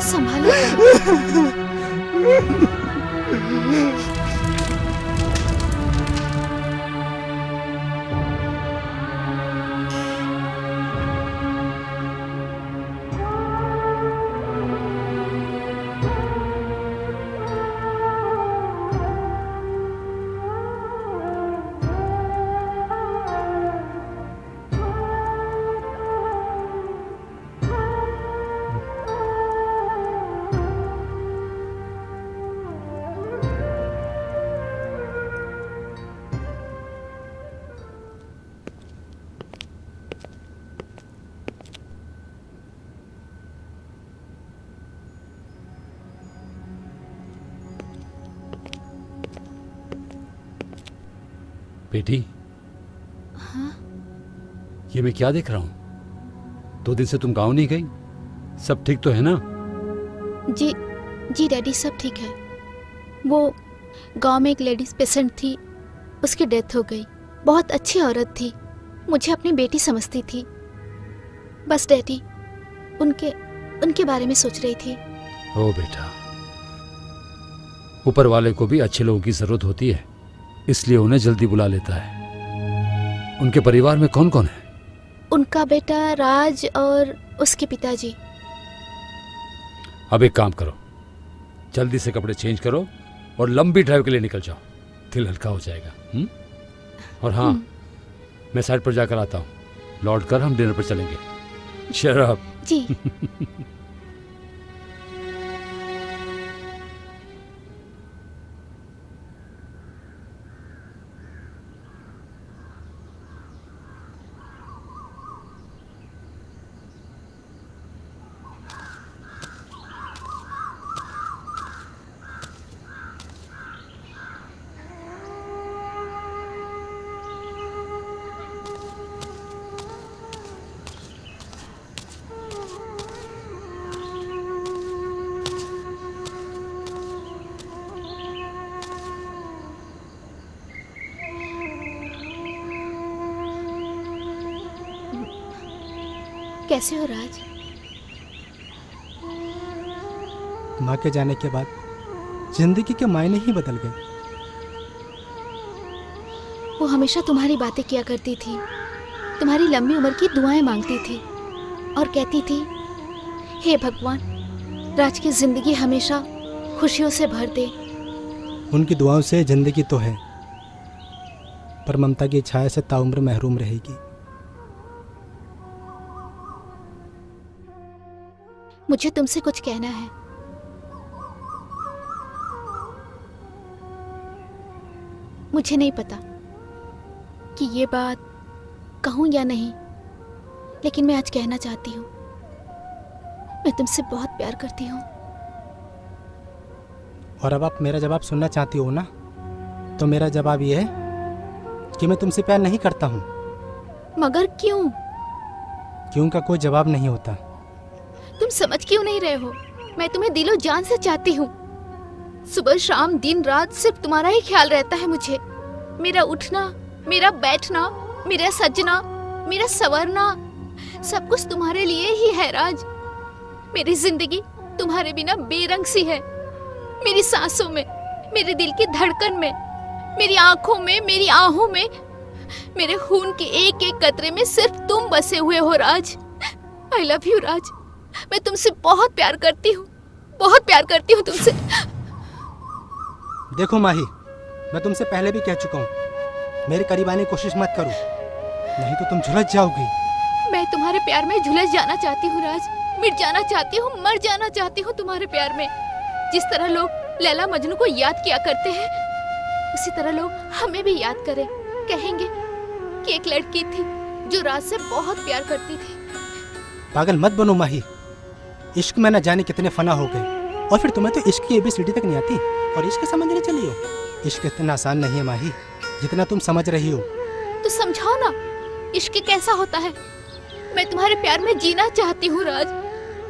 संभालो। बेटी, हाँ? ये मैं क्या देख रहा हूँ? 2 दिन से तुम गांव नहीं गई? सब ठीक तो है ना? जी, जी डैडी सब ठीक है। वो गांव में एक लेडीज पेशेंट थी, उसकी डेथ हो गई। बहुत अच्छी औरत थी, मुझे अपनी बेटी समझती थी। बस डैडी उनके बारे में सोच रही थी। ओ बेटा, ऊपर वाले को भी अच्छे लोगों की जरूरत होती है, इसलिए उन्हें जल्दी बुला लेता है। उनके परिवार में कौन कौन है? उनका बेटा राज और उसके पिताजी। अब एक काम करो, जल्दी से कपड़े चेंज करो और लंबी ड्राइव के लिए निकल जाओ, दिल हल्का हो जाएगा। और हाँ, मैं साइड पर जाकर आता हूँ, लौट कर हम डिनर पर चलेंगे। शराब जी। कैसे हो राज? माँ के जाने के बाद जिंदगी के मायने ही बदल गए। वो हमेशा तुम्हारी बातें किया करती थी, तुम्हारी लंबी उम्र की दुआएं मांगती थी और कहती थी, हे भगवान, राज की जिंदगी हमेशा खुशियों से भर दे। उनकी दुआओं से जिंदगी तो है, पर ममता की छाया से ताउम्र महरूम रहेगी। मुझे तुमसे कुछ कहना है। मुझे नहीं पता कि ये बात कहूं या नहीं, लेकिन मैं आज कहना चाहती हूँ। मैं तुमसे बहुत प्यार करती हूँ। और अब आप मेरा जवाब सुनना चाहती हो ना, तो मेरा जवाब ये है कि मैं तुमसे प्यार नहीं करता हूँ। मगर क्यों? क्यों का कोई जवाब नहीं होता। तुम समझ क्यों नहीं रहे हो? मैं तुम्हें दिलो जान से चाहती हूँ। सुबह शाम दिन रात सिर्फ तुम्हारा ही ख्याल रहता है मुझे। मेरा उठना, मेरा बैठना, मेरा सजना, मेरा संवरना, सब कुछ तुम्हारे लिए ही है राज। मेरी जिंदगी तुम्हारे बिना बेरंग सी है। मेरी सांसों में, मेरे दिल की धड़कन में, मेरी आंखों में, मेरी आहों में, मेरे खून के एक एक कतरे में सिर्फ तुम बसे हुए हो राज। आई लव यू राज। मैं तुमसे बहुत प्यार करती हूँ, बहुत प्यार करती हूँ तुमसे। देखो माही, मैं तुमसे पहले भी कह चुका हूँ, मेरे करीब आने की कोशिश मत करो, नहीं तो तुम झुलस जाओगी। मैं तुम्हारे प्यार में झुलस जाना चाहती हूँ राज, मिट जाना चाहती हूँ, मर जाना चाहती हूँ तुम्हारे प्यार में। जिस तरह लोग लैला मजनू को याद किया करते हैं, उसी तरह लोग हमें भी याद करें। कहेंगे कि एक लड़की थी जो राज से बहुत प्यार करती थी। पागल मत बनो माही, इश्क में न जाने कितने फना हो गए, और फिर तुम्हें तो इश्क की एबीसीडी तक नहीं आती और इश्क समझने चली हो। इश्क इतना आसान नहीं है माही जितना तुम समझ रही हो। तो समझाओ ना, इश्क कैसा होता है? मैं तुम्हारे प्यार में जीना चाहती हूँ राज,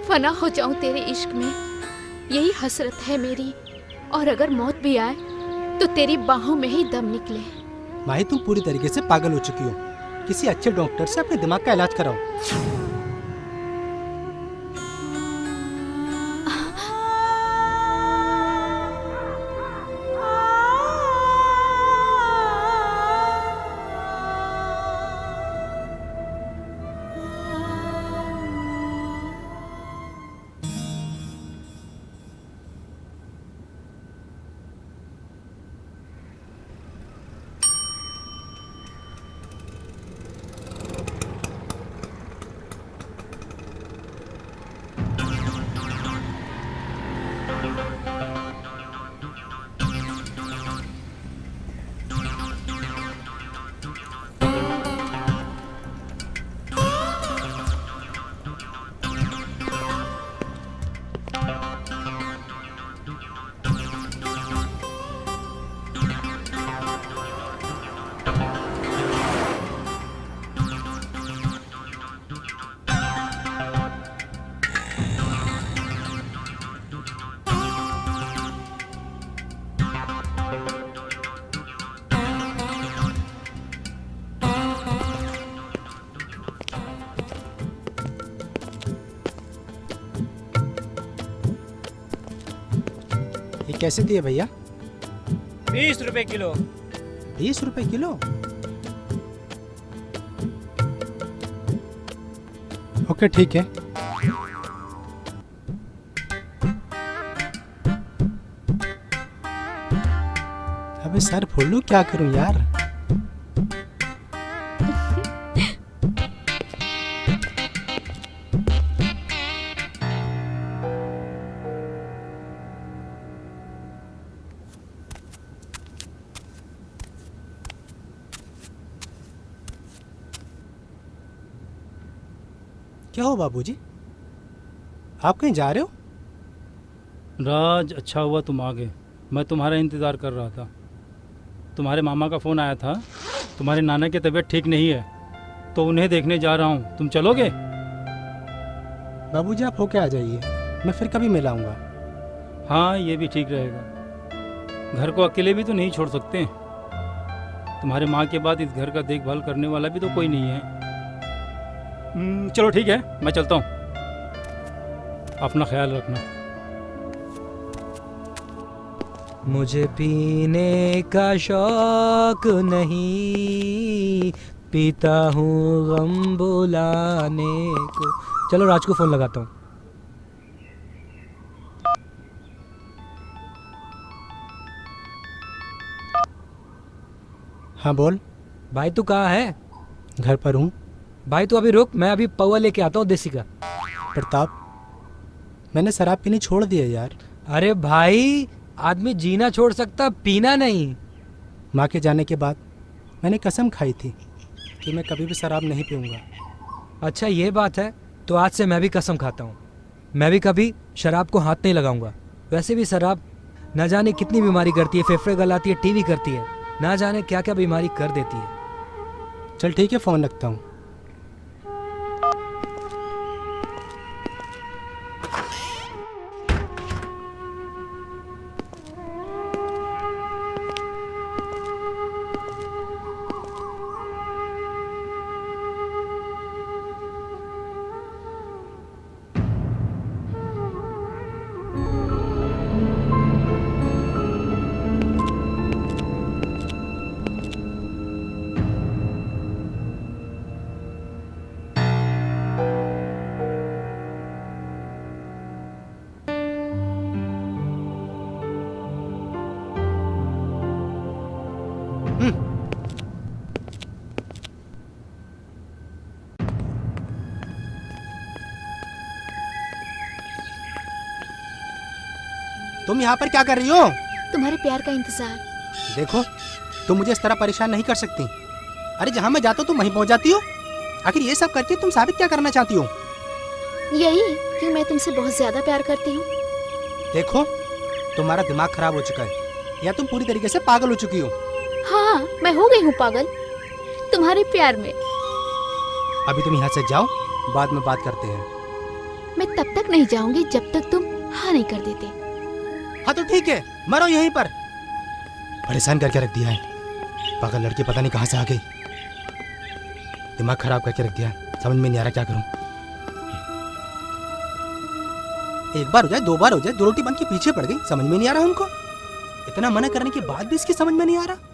फना हो जाऊं तेरे इश्क में, यही हसरत है मेरी। और अगर मौत भी आए तो तेरी बाहों में ही दम निकले। माही, तुम पूरी तरीके से पागल हो चुकी हो। किसी अच्छे डॉक्टर से अपने दिमाग का इलाज कराओ। कैसे दिए भैया? 20 रुपए किलो। 20 रुपए किलो? ओके ठीक है। अबे सर फोड़ लूं, क्या करूं यार? क्या हो बाबूजी, आप कहीं जा रहे हो? राज, अच्छा हुआ तुम आ गए। मैं तुम्हारा इंतज़ार कर रहा था। तुम्हारे मामा का फ़ोन आया था, तुम्हारे नाना की तबीयत ठीक नहीं है, तो उन्हें देखने जा रहा हूँ। तुम चलोगे? बाबूजी आप होके आ जाइए, मैं फिर कभी मिल आऊंगा। हाँ, ये भी ठीक रहेगा। घर को अकेले भी तो नहीं छोड़ सकते। तुम्हारे माँ के बाद इस घर का देखभाल करने वाला भी तो कोई नहीं है। चलो ठीक है, मैं चलता हूँ। अपना ख्याल रखना। मुझे पीने का शौक नहीं, पीता हूँ गम बुलाने को। चलो राज को फ़ोन लगाता हूँ। हाँ बोल। भाई तू कहाँ है? घर पर हूँ। भाई तू अभी रुक, मैं अभी पौवा लेके आता हूँ देसी का। प्रताप, मैंने शराब पीनी छोड़ दी है यार। अरे भाई, आदमी जीना छोड़ सकता, पीना नहीं। माँ के जाने के बाद मैंने कसम खाई थी कि मैं कभी भी शराब नहीं पीऊँगा। अच्छा ये बात है, तो आज से मैं भी कसम खाता हूँ, मैं भी कभी शराब को हाथ नहीं लगाऊंगा। वैसे भी शराब ना जाने कितनी बीमारी करती है, फेफड़े गलाती है, टीवी करती है, ना जाने क्या क्या बीमारी कर देती है। चल ठीक है, फ़ोन रखता हूँ। तुम यहाँ पर क्या कर रही हो? तुम्हारे प्यार का इंतजार। देखो, तुम मुझे इस तरह परेशान नहीं कर सकती। अरे जहाँ मैं जाता हूँ तुम वहीं पहुँच जाती हो। आखिर ये सब करके तुम साबित क्या करना चाहती हो? यही कि मैं तुमसे बहुत ज्यादा प्यार करती हूँ। देखो, तुम्हारा दिमाग खराब हो चुका है या तुम पूरी तरीके से पागल हो चुकी हो। हाँ, मैं हो गई हूँ पागल तुम्हारे प्यार में। अभी तुम यहाँ से जाओ, बाद में बात करते हैं। मैं तब तक नहीं जाऊंगी जब तक तुम हाँ नहीं कर देते। हाँ तो ठीक है, मरो यहीं पर। परेशान करके रख दिया है, पागल लड़की पता नहीं कहाँ से आ गई। दिमाग खराब करके रख दिया है, समझ में नहीं आ रहा क्या करूं। एक बार हो जाए, दो बार हो जाए, दो रोटी बन के पीछे पड़ गई, समझ में नहीं आ रहा उनको। इतना मना करने के बाद भी इसकी समझ में नहीं आ रहा।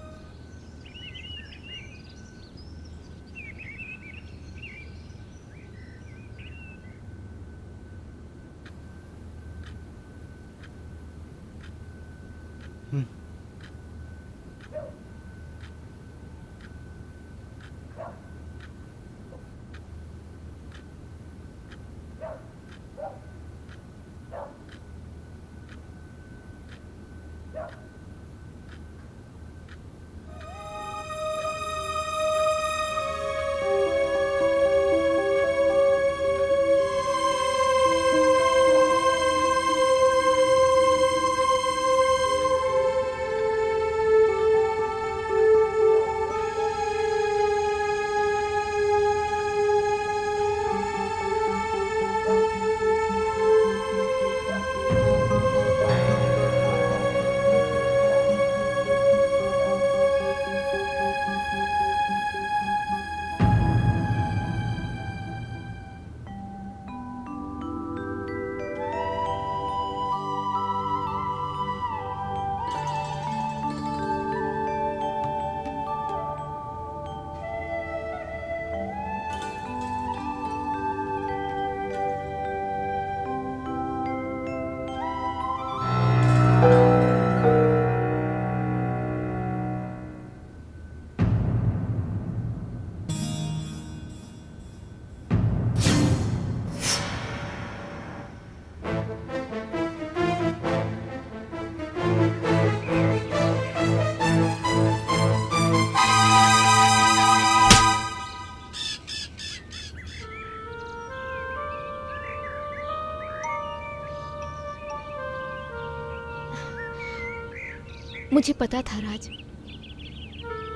मुझे पता था राज,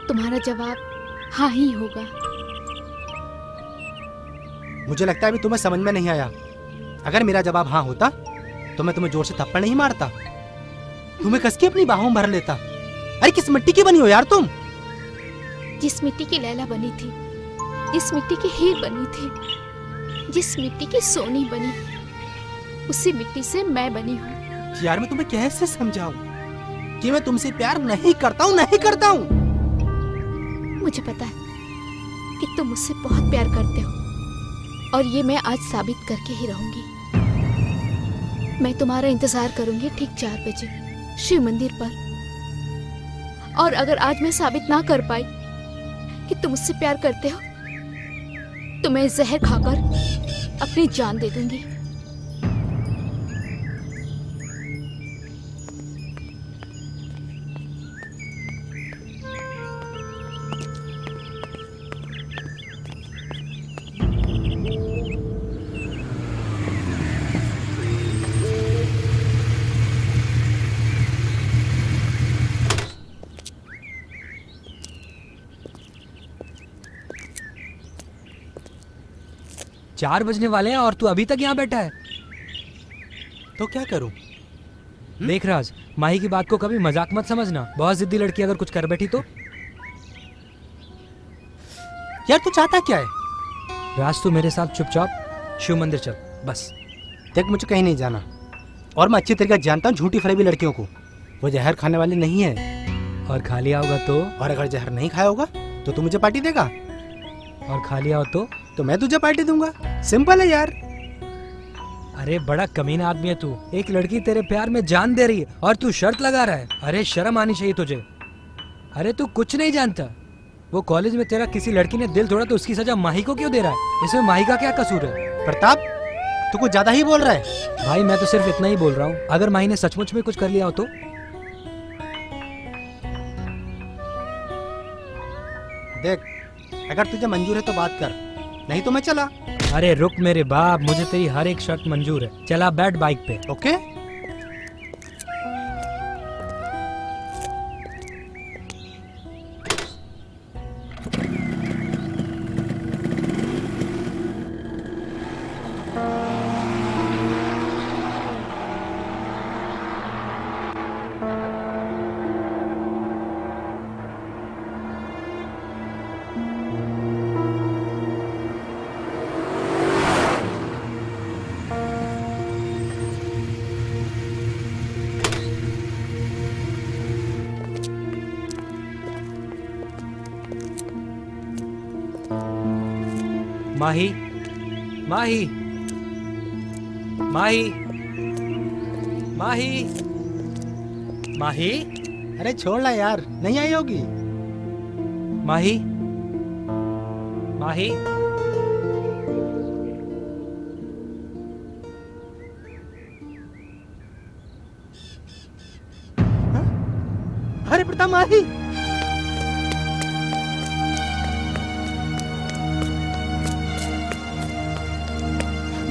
तुम्हारा जवाब हाँ ही होगा। मुझे लगता है अभी तुम्हें समझ में नहीं आया। अगर मेरा जवाब हाँ होता तो मैं तुम्हें जोर से थप्पड़ नहीं मारता, तुम्हें कस के अपनी बाहों में भर लेता। अरे किस मिट्टी की बनी हो यार तुम? जिस मिट्टी की लैला बनी थी, जिस मिट्टी की हीर बनी थी, जिस मिट्टी की सोनी बनी, उसी मिट्टी से मैं बनी हूँ। यार मैं तुम्हें कैसे समझाऊं कि मैं तुमसे प्यार नहीं करता हूँ, नहीं करता हूँ। मुझे पता है कि तुम मुझसे बहुत प्यार करते हो, और ये मैं आज साबित करके ही रहूंगी। मैं तुम्हारा इंतजार करूंगी ठीक 4 बजे शिव मंदिर पर, और अगर आज मैं साबित ना कर पाई कि तुम मुझसे प्यार करते हो तो मैं जहर खाकर अपनी जान दे दूंगी। चार बजने वाले हैं और तू अभी तक यहाँ बैठा है। तो क्या करूं? देख राज, माही की बात को कभी मजाक मत समझना। बहुत जिद्दी लड़की अगर कुछ कर बैठी तो। यार तू चाहता क्या है? राज तू मेरे साथ चुपचाप शिव मंदिर चल बस। देख मुझे कहीं नहीं जाना, और मैं अच्छी तरीके से जानता हूँ झूठी फरेबी लड़कियों को। वो जहर खाने वाली नहीं है। और खा लिया होगा तो? और अगर जहर नहीं खाया होगा तो तू मुझे पार्टी देगा, और खा लिया हो तो मैं तुझे पार्टी दूंगा। सिंपल है यार। अरे बड़ा कमीना आदमी है तू। एक लड़की तेरे प्यार में जान दे रही है और तू शर्त लगा रहा है। अरे शर्म आनी चाहिए तुझे। अरे तू कुछ नहीं जानता। वो कॉलेज में तेरा किसी लड़की ने दिल तोड़ा तो उसकी सजा माही को क्यों दे रहा है? इसमें माही का क्या कसूर है? प्रताप तू कुछ ज्यादा ही बोल रहा है। भाई मैं तो सिर्फ इतना ही बोल रहा हूँ। अगर माही ने सचमुच में कुछ कर लिया हो तो? देख अगर तुझे मंजूर है तो बात कर, नहीं तो मैं चला। अरे रुक मेरे बाप, मुझे तेरी हर एक शर्त मंजूर है। चला बैठ बाइक पे। ओके। माही, माही, माही, माही, माही, अरे छोड़ ला यार, नहीं आई होगी। माही, माही, अरे प्रताप माही,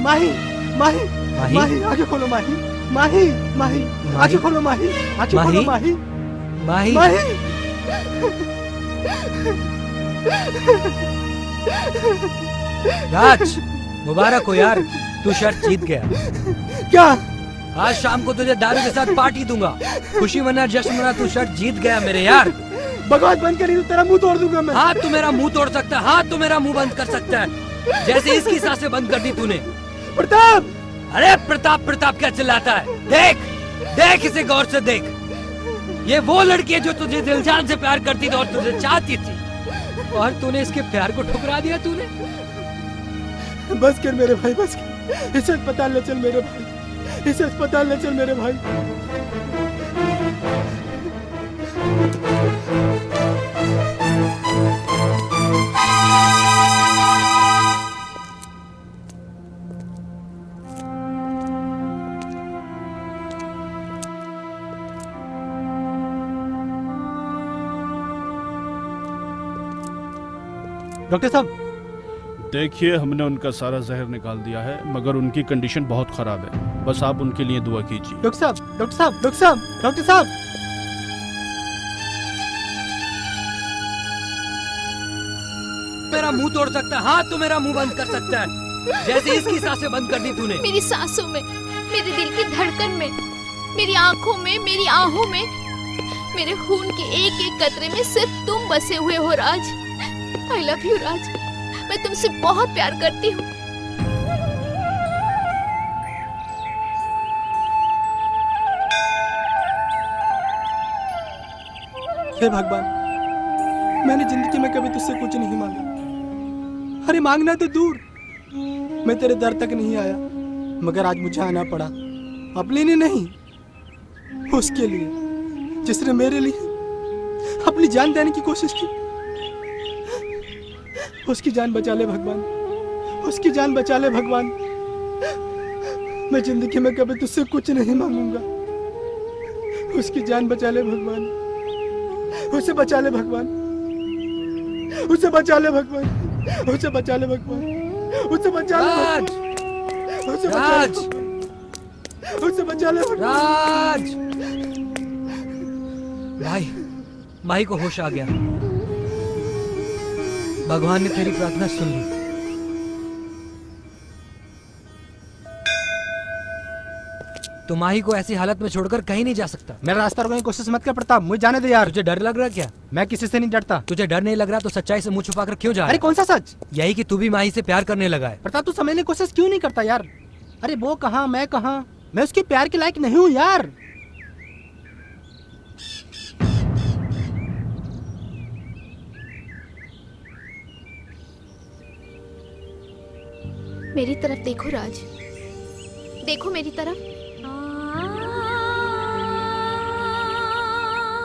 माही, माही, माही? माही, आंखें खोलो माही, माही, माही, आंखें खोलो माही, आंखें खोलो माही, माही, माही। राज मुबारक हो यार, तू शर्त जीत गया। क्या? आज शाम को तुझे दारू के साथ पार्टी दूंगा। खुशी मना, जश्न मना, तू शर्त जीत गया मेरे यार। बकवास बंद करी तो तेरा मुंह तोड़ दूंगा मैं। हाँ तू मेरा मुंह तोड़ सकता है, हाँ तू मेरा मुंह बंद कर सकता है, जैसे इसकी सांसें बंद कर दी तूने। प्रताप! अरे प्रताप प्रताप क्या चिल्लाता है? देख देख इसे गौर से देख। ये वो लड़की है जो तुझे दिल जान से प्यार करती थी और तुझे चाहती थी, और तूने इसके प्यार को ठुकरा दिया। तूने बस कर मेरे भाई, बस कर। इसे अस्पताल ले चल मेरे भाई, इसे अस्पताल ले चल मेरे भाई। डॉक्टर साहब, देखिए हमने उनका सारा जहर निकाल दिया है, मगर उनकी कंडीशन बहुत खराब है। बस आप उनके लिए दुआ कीजिए। डॉक्टर साहब, डॉक्टर साहब, डॉक्टर साहब, डॉक्टर साहब। मेरा मुंह तोड़ सकता है, हाथ तो मेरा मुंह बंद कर सकता है, जैसे इसकी सांसें बंद कर दी तूने। मेरी सांसों में, मेरे दिल की धड़कन में, मेरी आंखों में, मेरी आहों में, मेरे खून के एक एक कतरे में सिर्फ तुम बसे हुए हो राज। आई लव यू राज, मैं तुमसे बहुत प्यार करती हूँ। हे भगवान, मैंने जिंदगी में कभी तुझसे कुछ नहीं मांगा। अरे मांगना तो दूर, मैं तेरे दर तक नहीं आया, मगर आज मुझे आना पड़ा अपने लिए नहीं, उसके लिए जिसने मेरे लिए अपनी जान देने की कोशिश की। उसकी जान बचा ले भगवान, उसकी जान बचा ले भगवान। मैं जिंदगी में कभी तुझसे कुछ नहीं मांगूंगा। उसकी जान बचा ले भगवान, उसे बचा ले भगवान, उसे बचा ले भगवान, उसे बचा ले भगवान, उसे बचा ले भगवान, उसे बचा ले, उसे बचा ले भगवान। राज, भाई को होश आ गया। भगवान ने तेरी प्रार्थना सुन ली। तो माही को ऐसी हालत में छोड़कर कहीं नहीं जा सकता। मेरा रास्ता रोकने की कोशिश मत कर प्रताप, मुझे जाने दे यार। तुझे डर लग रहा क्या? मैं किसी से नहीं डरता। तुझे डर नहीं लग रहा तो सच्चाई से मुंह छुपाकर क्यों जा रहा है? अरे कौन सा सच? यही कि तू भी माही से प्यार करने लगा है। प्रताप तू समझने की कोशिश क्यों नहीं करता यार? अरे वो कहाँ मैं कहाँ, मैं उसके प्यार के लायक नहीं हूँ यार। मेरी तरफ देखो राज, देखो मेरी तरफ,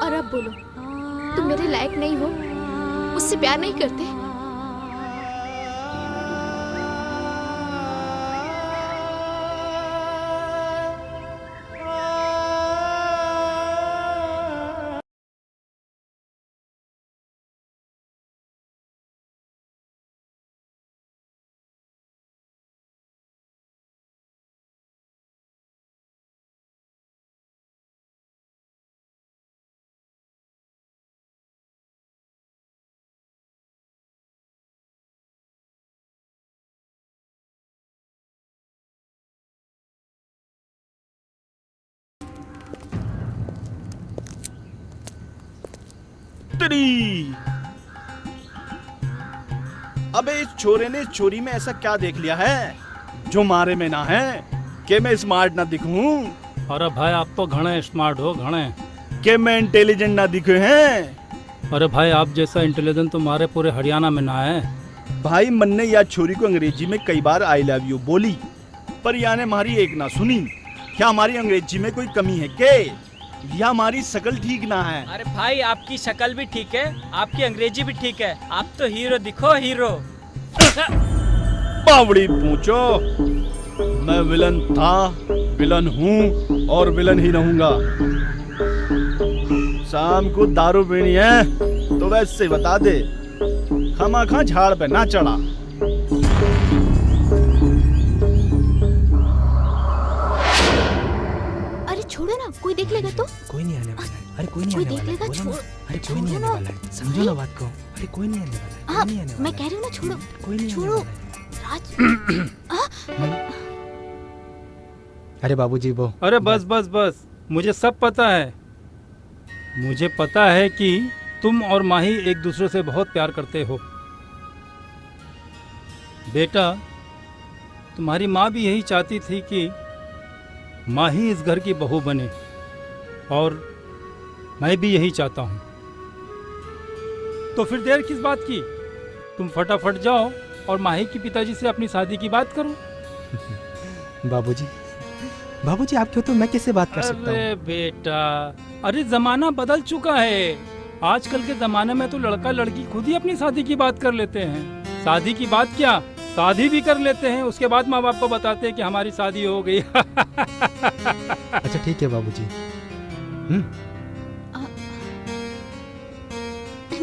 और अब बोलो, तुम मेरे लायक नहीं हो, मुझसे प्यार नहीं करते? तेरी अबे इस छोरे ने चोरी में ऐसा क्या देख लिया है जो मारे में ना है? कि मैं स्मार्ट ना दिखूं? अरे भाई आप तो घणे स्मार्ट हो, घणे। कि मैं इंटेलिजेंट ना दिखे हैं? अरे भाई आप जैसा इंटेलिजेंट तुम्हारे पूरे हरियाणा में ना है। भाई मन ने या छोरी को अंग्रेजी में कई बार आई लव यू बोली, पर या ने हमारी एक ना सुनी। क्या हमारी अंग्रेजी में कोई कमी है के? या हमारी शकल ठीक ना है? अरे भाई आपकी शक्ल भी ठीक है, आपकी अंग्रेजी भी ठीक है, आप तो हीरो दिखो हीरो। बावड़ी पूछो, मैं विलन था, विलन हूँ और विलन ही रहूंगा। शाम को दारू पीनी है तो वैसे बता दे, खामा झाड़ पे ना चढ़ा। छोड़ो ना, कोई देख लेगा तो? कोई नहीं आने वाला है। अरे कोई नहीं आने देख वाला है। लेगा, बोलो ना। छोड़। अरे कोई नहीं आने वाला है, समझो ना बात को। अरे कोई नहीं आने वाला है, हाँ, कोई नहीं आने वाला मैं है। कह रही हूँ ना, छोड़ो, कोई नहीं आने छोड़ो वाला है। राज। अरे बाबूजी वो। अरे बस बस बस, मुझे सब पता है। मुझे पता है कि तुम और माही एक दूसरे से बहुत प्यार करते हो। बेटा, तुम्हारी माँ भी यही चाहती थी कि माही इस घर की बहू बने, और मैं भी यही चाहता हूँ। तो फिर देर किस बात की? तुम फटाफट जाओ और माही के पिताजी से अपनी शादी की बात करो। बाबूजी, बाबूजी आप क्यों, तो मैं कैसे बात कर सकता हूँ? अरे बेटा, अरे जमाना बदल चुका है। आजकल के जमाने में तो लड़का लड़की खुद ही अपनी शादी की बात कर लेते हैं। शादी की बात क्या, शादी भी कर लेते हैं, उसके बाद माँ बाप को बताते हैं कि हमारी शादी हो गई। अच्छा ठीक है बाबूजी।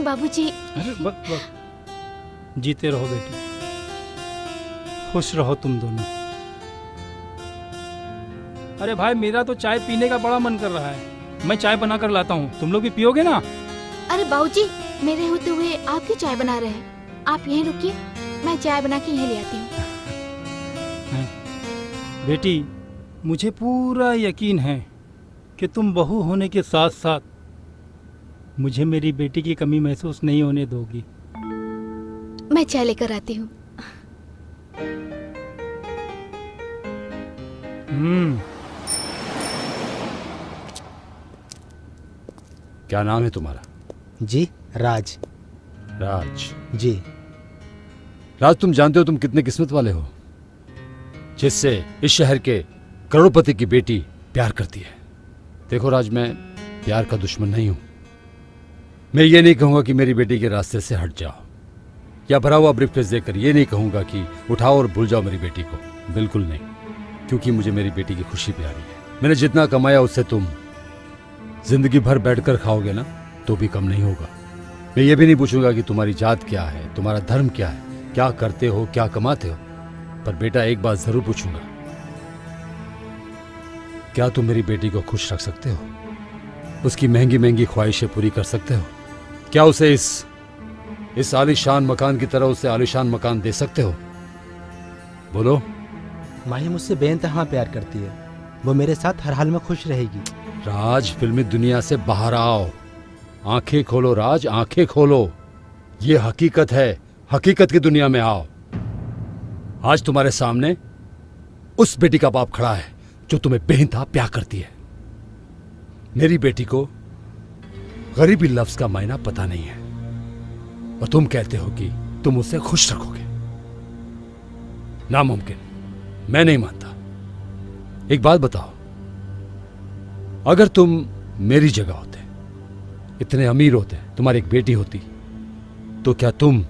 बाबूजी। अरे बस बस, जीते रहो बेटी, खुश रहो तुम दोनों। अरे भाई मेरा तो चाय पीने का बड़ा मन कर रहा है, मैं चाय बना कर लाता हूँ, तुम लोग भी पियोगे ना? अरे बाबूजी, मेरे होते हुए आपकी चाय बना रहे हैं। आप यहीं रुकिए, मैं चाय बना के यहीं ले आती हूँ। बेटी, मुझे पूरा यकीन है कि तुम बहू होने के साथ साथ मुझे मेरी बेटी की कमी महसूस नहीं होने दोगी। मैं चाय लेकर आती हूँ। क्या नाम है तुम्हारा? जी राज। राज। जी। राज, तुम जानते हो तुम कितने किस्मत वाले हो जिससे इस शहर के करोड़पति की बेटी प्यार करती है। देखो राज, मैं प्यार का दुश्मन नहीं हूं। मैं ये नहीं कहूंगा कि मेरी बेटी के रास्ते से हट जाओ, या भरा हुआ ब्रीफकेस देकर ये नहीं कहूंगा कि उठाओ और भूल जाओ मेरी बेटी को। बिल्कुल नहीं, क्योंकि मुझे मेरी बेटी की खुशी प्यारी है। मैंने जितना कमाया उससे तुम जिंदगी भर बैठकर खाओगे ना तो भी कम नहीं होगा। मैं ये भी नहीं पूछूंगा कि तुम्हारी जात क्या है, तुम्हारा धर्म क्या है, क्या करते हो, क्या कमाते हो। पर बेटा, एक बात जरूर पूछूंगा, क्या तुम मेरी बेटी को खुश रख सकते हो? उसकी महंगी महंगी ख्वाहिशें पूरी कर सकते हो? क्या उसे इस आलीशान मकान की तरह उसे आलीशान मकान दे सकते हो? बोलो। माही मुझसे बेइंतहा प्यार करती है, वो मेरे साथ हर हाल में खुश रहेगी। राज, फिल्मी दुनिया से बाहर आओ, आंखें खोलो राज, आंखें खोलो। ये हकीकत है, हकीकत की दुनिया में आओ। आज तुम्हारे सामने उस बेटी का बाप खड़ा है जो तुम्हें बेइंतहा प्यार करती है। मेरी बेटी को गरीबी लफ्ज का मायना पता नहीं है और तुम कहते हो कि तुम उसे खुश रखोगे। नामुमकिन, मैं नहीं मानता। एक बात बताओ, अगर तुम मेरी जगह होते, इतने अमीर होते, तुम्हारी एक बेटी होती, तो क्या तुम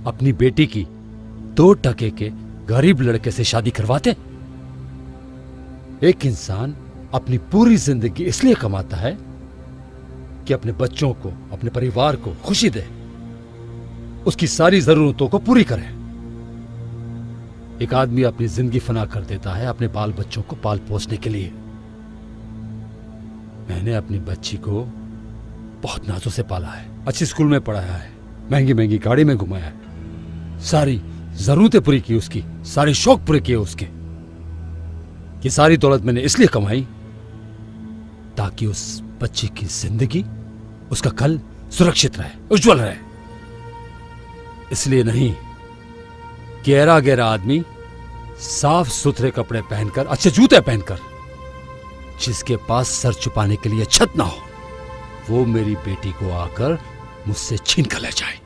अपनी बेटी की 2 टके के गरीब लड़के से शादी करवाते? एक इंसान अपनी पूरी जिंदगी इसलिए कमाता है कि अपने बच्चों को, अपने परिवार को खुशी दे, उसकी सारी जरूरतों को पूरी करे। एक आदमी अपनी जिंदगी फना कर देता है अपने बाल बच्चों को पाल पोसने के लिए। मैंने अपनी बच्ची को बहुत नाजों से पाला है, अच्छी स्कूल में पढ़ाया है, महंगी महंगी गाड़ी में घुमाया है, सारी जरूरतें पूरी की उसकी, सारे शौक पूरे किए उसके। ये सारी दौलत मैंने इसलिए कमाई ताकि उस बच्ची की जिंदगी, उसका कल सुरक्षित रहे, उज्जवल रहे। इसलिए नहीं कि गहरा गहरा आदमी साफ सुथरे कपड़े पहनकर, अच्छे जूते पहनकर, जिसके पास सर छुपाने के लिए छत ना हो, वो मेरी बेटी को आकर मुझसे छीन कर ले जाए।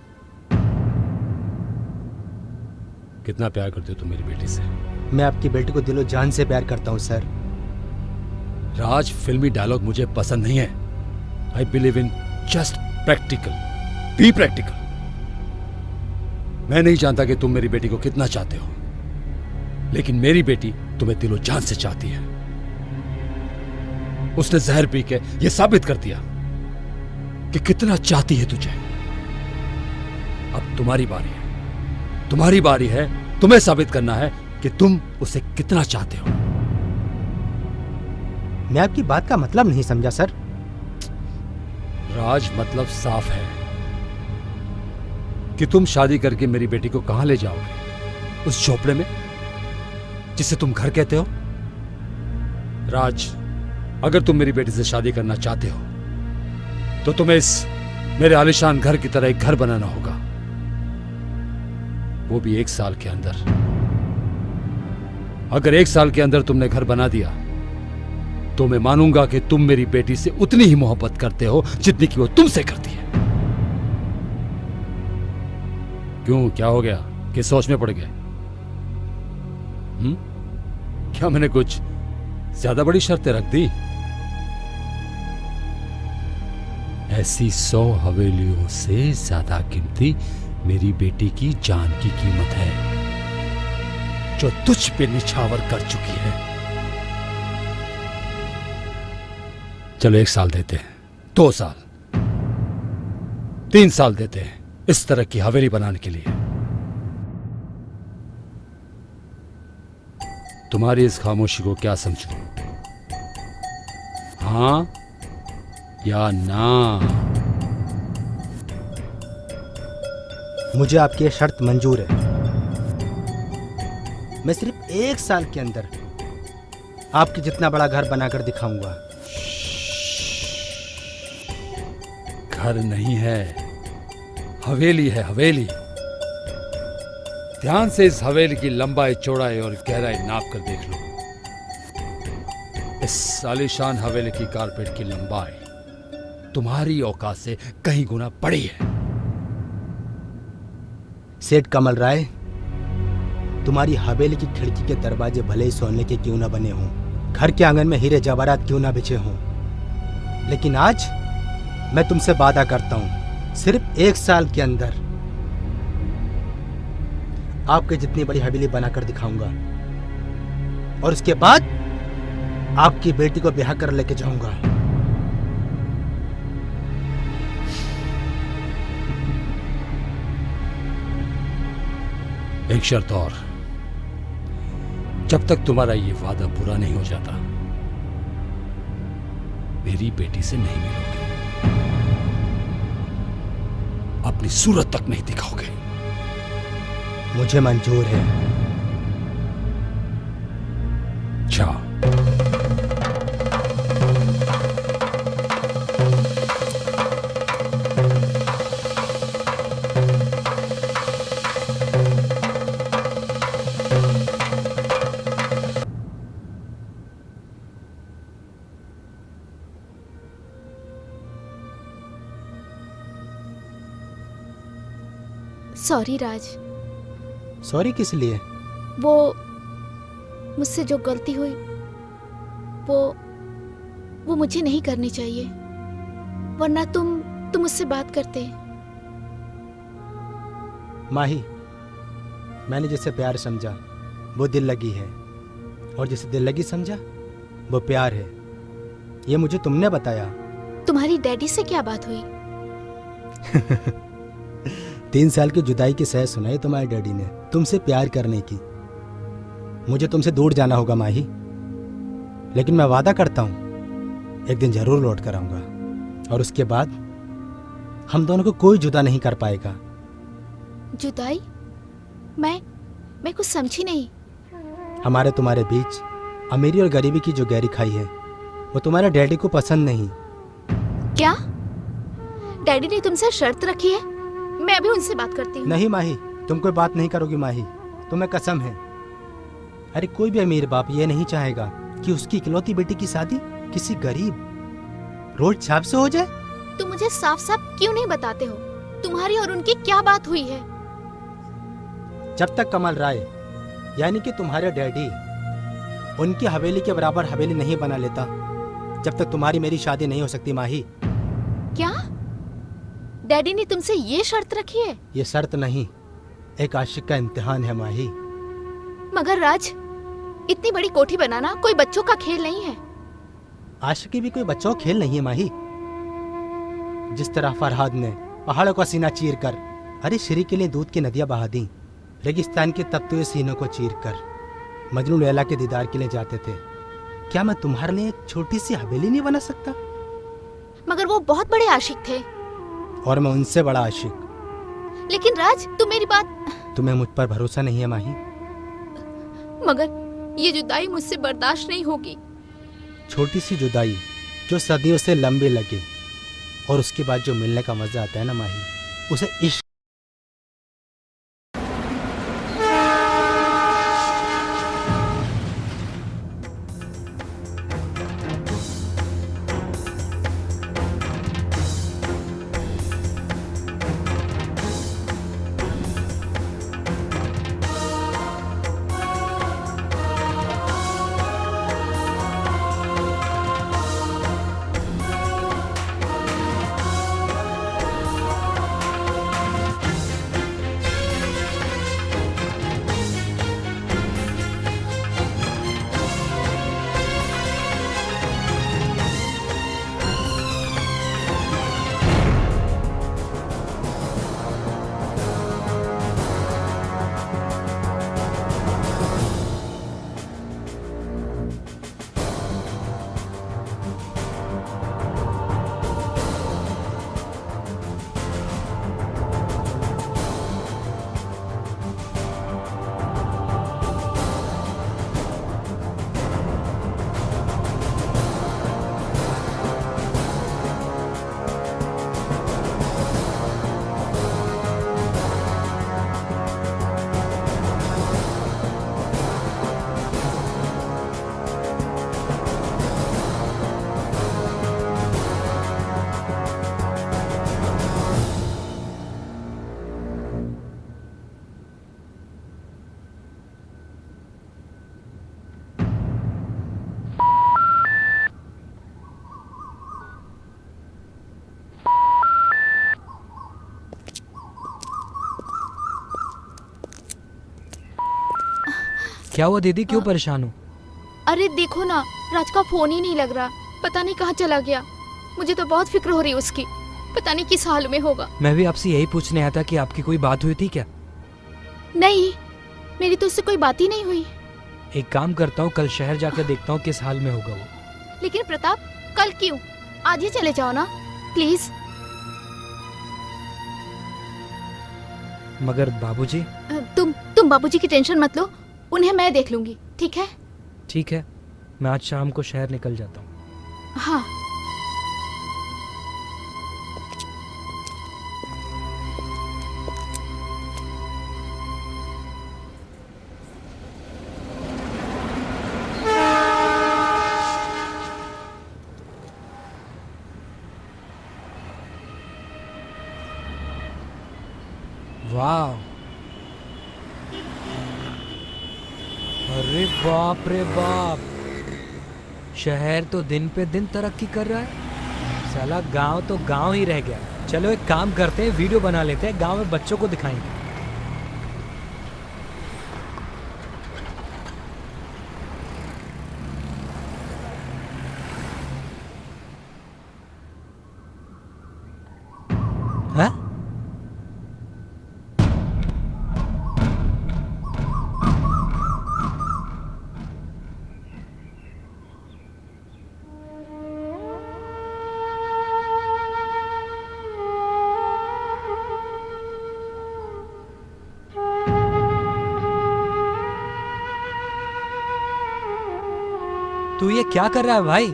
कितना प्यार करते हो तुम मेरी बेटी से? मैं आपकी बेटी को दिलो जान से प्यार करता हूँ सर। राज, फिल्मी डायलॉग मुझे पसंद नहीं है। I believe in just practical. Be practical. मैं नहीं जानता कि तुम मेरी बेटी को कितना चाहते हो, लेकिन मेरी बेटी तुम्हें दिलो जान से चाहती है। उसने जहर पी के यह साबित कर दिया कि कितना चाहती है तुझे। अब तुम्हारी बारी है, तुम्हारी बारी है। तुम्हें साबित करना है कि तुम उसे कितना चाहते हो। मैं आपकी बात का मतलब नहीं समझा सर। राज, मतलब साफ है कि तुम शादी करके मेरी बेटी को कहां ले जाओगे? उस झोपड़े में जिसे तुम घर कहते हो? राज, अगर तुम मेरी बेटी से शादी करना चाहते हो तो तुम्हें इस मेरे आलीशान घर की तरह एक घर बनाना होगा, वो भी 1 साल के अंदर। अगर 1 साल के अंदर तुमने घर बना दिया तो मैं मानूंगा कि तुम मेरी बेटी से उतनी ही मोहब्बत करते हो जितनी कि वो तुमसे करती है। क्यों, क्या हो गया कि सोच में पड़ गए? क्या मैंने कुछ ज्यादा बड़ी शर्तें रख दी? ऐसी 100 हवेलियों से ज्यादा कीमती मेरी बेटी की जान की कीमत है जो तुझ पे निछावर कर चुकी है। चलो 1 साल देते हैं, 2 साल, 3 साल देते हैं इस तरह की हवेली बनाने के लिए। तुम्हारी इस खामोशी को क्या समझूं? हाँ या ना? मुझे आपकी ये शर्त मंजूर है। मैं सिर्फ 1 साल के अंदर आपके जितना बड़ा घर बनाकर दिखाऊंगा। घर नहीं है, हवेली है, हवेली। ध्यान से इस हवेली की लंबाई, चौड़ाई और गहराई नाप कर देख लो। इस आलीशान हवेली की कारपेट की लंबाई तुम्हारी औकात से कहीं गुना बड़ी है। सेठ कमल राय, तुम्हारी हवेली की खिड़की के दरवाजे भले ही सोने के क्यों ना बने हों, घर के आंगन में हीरे जवाहरात क्यों ना बिछे हों, लेकिन आज मैं तुमसे वादा करता हूं, सिर्फ 1 साल के अंदर आपके जितनी बड़ी हवेली बनाकर दिखाऊंगा और उसके बाद आपकी बेटी को ब्याह कर लेके जाऊंगा। एक शर्त और, जब तक तुम्हारा ये वादा पूरा नहीं हो जाता, मेरी बेटी से नहीं मिलोगे, अपनी सूरत तक नहीं दिखाओगे। मुझे मंजूर है। अच्छा, सॉरी राज, सॉरी किस लिए? वो मुझसे जो गलती हुई वो मुझे नहीं करनी चाहिए, वरना तुम मुझसे बात करते। माही, मैंने जिसे प्यार समझा वो दिल लगी है, और जिसे दिल लगी समझा वो प्यार है। ये मुझे तुमने बताया। तुम्हारी डैडी से क्या बात हुई? 3 साल की जुदाई की सह सुनाई तुम्हारे डैडी ने तुमसे प्यार करने की। मुझे तुमसे दूर जाना होगा माही, लेकिन मैं वादा करता हूं एक दिन जरूर लौट कर आऊंगा, और उसके बाद हम दोनों को कोई जुदा नहीं कर पाएगा। जुदाई? मैं कुछ समझी नहीं। हमारे तुम्हारे बीच अमीरी और गरीबी की जो गहरी खाई है वो तुम्हारे डैडी को पसंद नहीं। क्या डैडी ने तुमसे शर्त रखी है? मैं अभी उनसे बात करती हूँ। नहीं माही, तुम कोई बात नहीं करोगी माही, तुम्हें कसम है। अरे कोई भी अमीर बाप ये नहीं चाहेगा कि उसकी इकलौती बेटी की शादी किसी गरीब रोड छाप से हो जाए। तुम मुझे साफ साफ क्यों नहीं बताते हो तुम्हारी और उनकी क्या बात हुई है? जब तक कमल राय यानी कि तुम्हारे डैडी उनकी हवेली के बराबर हवेली नहीं बना लेता, जब तक तुम्हारी मेरी शादी नहीं हो सकती माही। क्या डैडी ने तुमसे ये शर्त रखी है? ये शर्त नहीं, एक आशिक का इम्तिहान है माही। मगर राज, इतनी बड़ी कोठी बनाना कोई बच्चों का खेल नहीं है। आशिकी भी कोई बच्चों का खेल नहीं है माही। जिस तरह फरहाद ने पहाड़ों का सीना चीर कर अरे श्री के लिए दूध की नदियां बहा दी, रेगिस्तान के तपते हुए सीनों को चीर कर मजनू लैला के दीदार के लिए जाते थे, क्या मैं तुम्हारे लिए एक छोटी सी हवेली नहीं बना सकता? मगर वो बहुत बड़े आशिक थे। और मैं उनसे बड़ा आशिक। लेकिन राज, तुम मेरी बात। तुम्हें मुझ पर भरोसा नहीं है माही? मगर ये जुदाई मुझसे बर्दाश्त नहीं होगी। छोटी सी जुदाई जो सदियों से लंबी लगे और उसके बाद जो मिलने का मजा आता है ना माही, उसे इश्क। क्या हुआ दीदी, क्यों परेशान हो? अरे देखो ना, राज का फोन ही नहीं लग रहा, पता नहीं कहाँ चला गया। मुझे तो बहुत फिक्र हो रही है उसकी, पता नहीं किस हाल में होगा। मैं भी आपसे यही पूछने आया था कि आपकी कोई बात हुई थी क्या? नहीं, मेरी तो उससे कोई बात ही नहीं हुई। एक काम करता हूँ, कल शहर जाकर देखता हूँ किस हाल में होगा वो। लेकिन प्रताप, कल क्यों? आज ही चले जाओ ना प्लीज। मगर बाबूजी? तुम बाबूजी की टेंशन मत लो, उन्हें मैं देख लूंगी, ठीक है? ठीक है, मैं आज शाम को शहर निकल जाता हूँ। हाँ। वाह, अरे बाप रे बाप, शहर तो दिन पे दिन तरक्की कर रहा है। साला गांव तो गांव ही रह गया। चलो एक काम करते हैं, वीडियो बना लेते हैं, गांव में बच्चों को दिखाएंगे। हाँ? तू ये क्या कर रहा है भाई?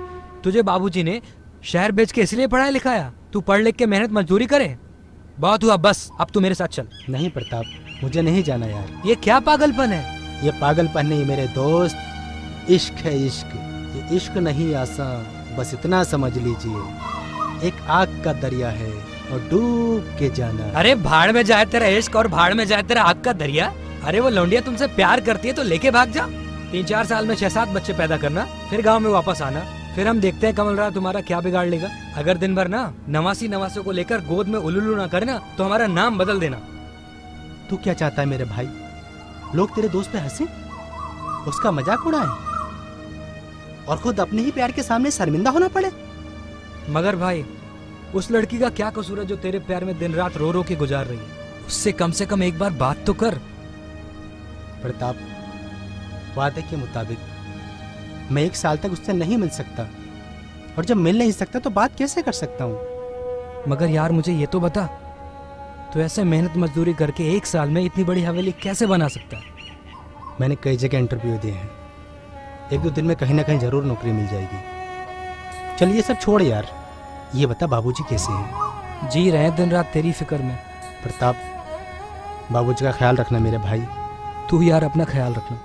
तुझे बाबूजी ने शहर भेज के इसलिए पढ़ाया लिखाया? तू पढ़ लिख के मेहनत मजदूरी करे? बहुत हुआ, बस अब तू मेरे साथ चल। नहीं प्रताप, मुझे नहीं जाना यार। ये क्या पागलपन है? ये पागलपन नहीं मेरे दोस्त, इश्क है इश्क। ये इश्क नहीं आसान, बस इतना समझ लीजिए, एक आग का दरिया है और डूब के जाना। अरे भाड़ में जाए तेरा इश्क और भाड़ में जाए तेरा आग का दरिया। अरे वो लौंडिया तुमसे प्यार करती है तो लेके भाग जा। 3-4 साल में 6-7 बच्चे पैदा करना, फिर गांव में वापस आना, फिर हम देखते हैं कमल राव तुम्हारा क्या बिगाड़ लेगा। अगर दिन भर ना नवासियों को लेकर गोद में उलूलू ना करना तो हमारा नाम बदल देना। तू क्या चाहता है मेरे भाई? लोग तेरे दोस्त पे हंसे, उसका मजाक उड़ाए और खुद अपने ही प्यार के सामने शर्मिंदा होना पड़े? मगर भाई, उस लड़की का क्या कसूर है जो तेरे प्यार में दिन रात रो रो के गुजार रही है? उससे कम से कम एक बार बात तो कर। प्रताप, वादे के मुताबिक मैं 1 साल तक उससे नहीं मिल सकता, और जब मिल नहीं सकता तो बात कैसे कर सकता हूँ? मगर यार मुझे ये तो बता, तो ऐसे मेहनत मजदूरी करके 1 साल में इतनी बड़ी हवेली कैसे बना सकता है? मैंने कई जगह इंटरव्यू दिए हैं, 1-2 दिन में कहीं ना कहीं जरूर नौकरी मिल जाएगी। चल ये सब छोड़ यार, ये बता बाबूजी कैसे हैं? जी रहे हैं दिन रात तेरी फिक्र में। प्रताप, बाबूजी का ख्याल रखना मेरे भाई। तू यार अपना ख्याल रखना।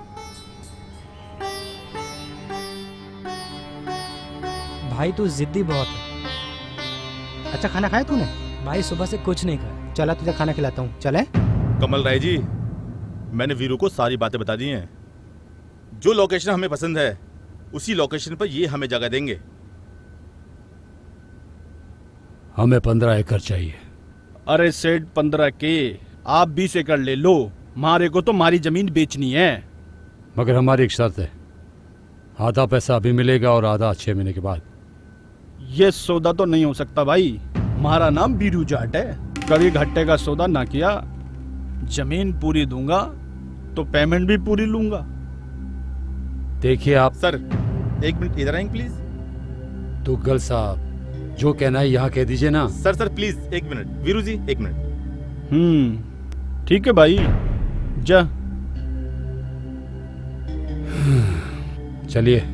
भाई तू जिद्दी बहुत है। अच्छा खाना खाया तूने? भाई सुबह से कुछ नहीं खाया। चला तुझे खाना खिलाता हूँ, चले? कमल राय जी, मैंने वीरू को सारी बातें बता दी हैं। जो लोकेशन हमें पसंद है उसी लोकेशन पर ये हमें जगह देंगे। हमें 15 एकड़ चाहिए। अरे सेठ 15 के, आप 20 एकड़ ले लो, मारे को तो हमारी जमीन बेचनी है। मगर हमारी एक शर्त है, आधा पैसा अभी मिलेगा और आधा 6 महीने के बाद। ये सौदा तो नहीं हो सकता भाई, हमारा नाम बीरू जाट है, कभी घट्टे का सौदा ना किया। जमीन पूरी दूंगा तो पेमेंट भी पूरी लूंगा। देखिए आप। सर 1 मिनट इधर आएंगे प्लीज। तुगल साहब, जो कहना है यहाँ कह दीजिए ना। Sir please 1 minute. Veeru ji 1 minute. ठीक है भाई, जा। चलिए।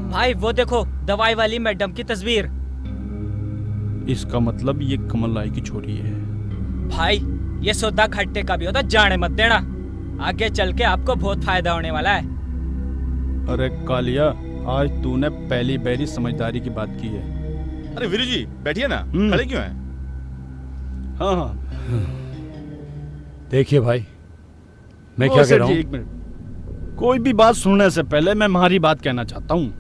भाई वो देखो दवाई वाली मैडम की तस्वीर। इसका मतलब ये कमल राय की छोरी है। भाई ये सौदा खट्टे का भी होता, जाने मत देना, आगे चल के आपको बहुत फायदा होने वाला है। अरे कालिया, आज तूने पहली पहली समझदारी की बात की है। अरे वीरू जी बैठिए ना, खड़े क्यों हैं? हाँ हाँ। देखिए भाई, मैं क्या कह रहा हूँ। 1 मिनट, कोई भी बात सुनने से पहले मैं हमारी बात कहना चाहता हूँ।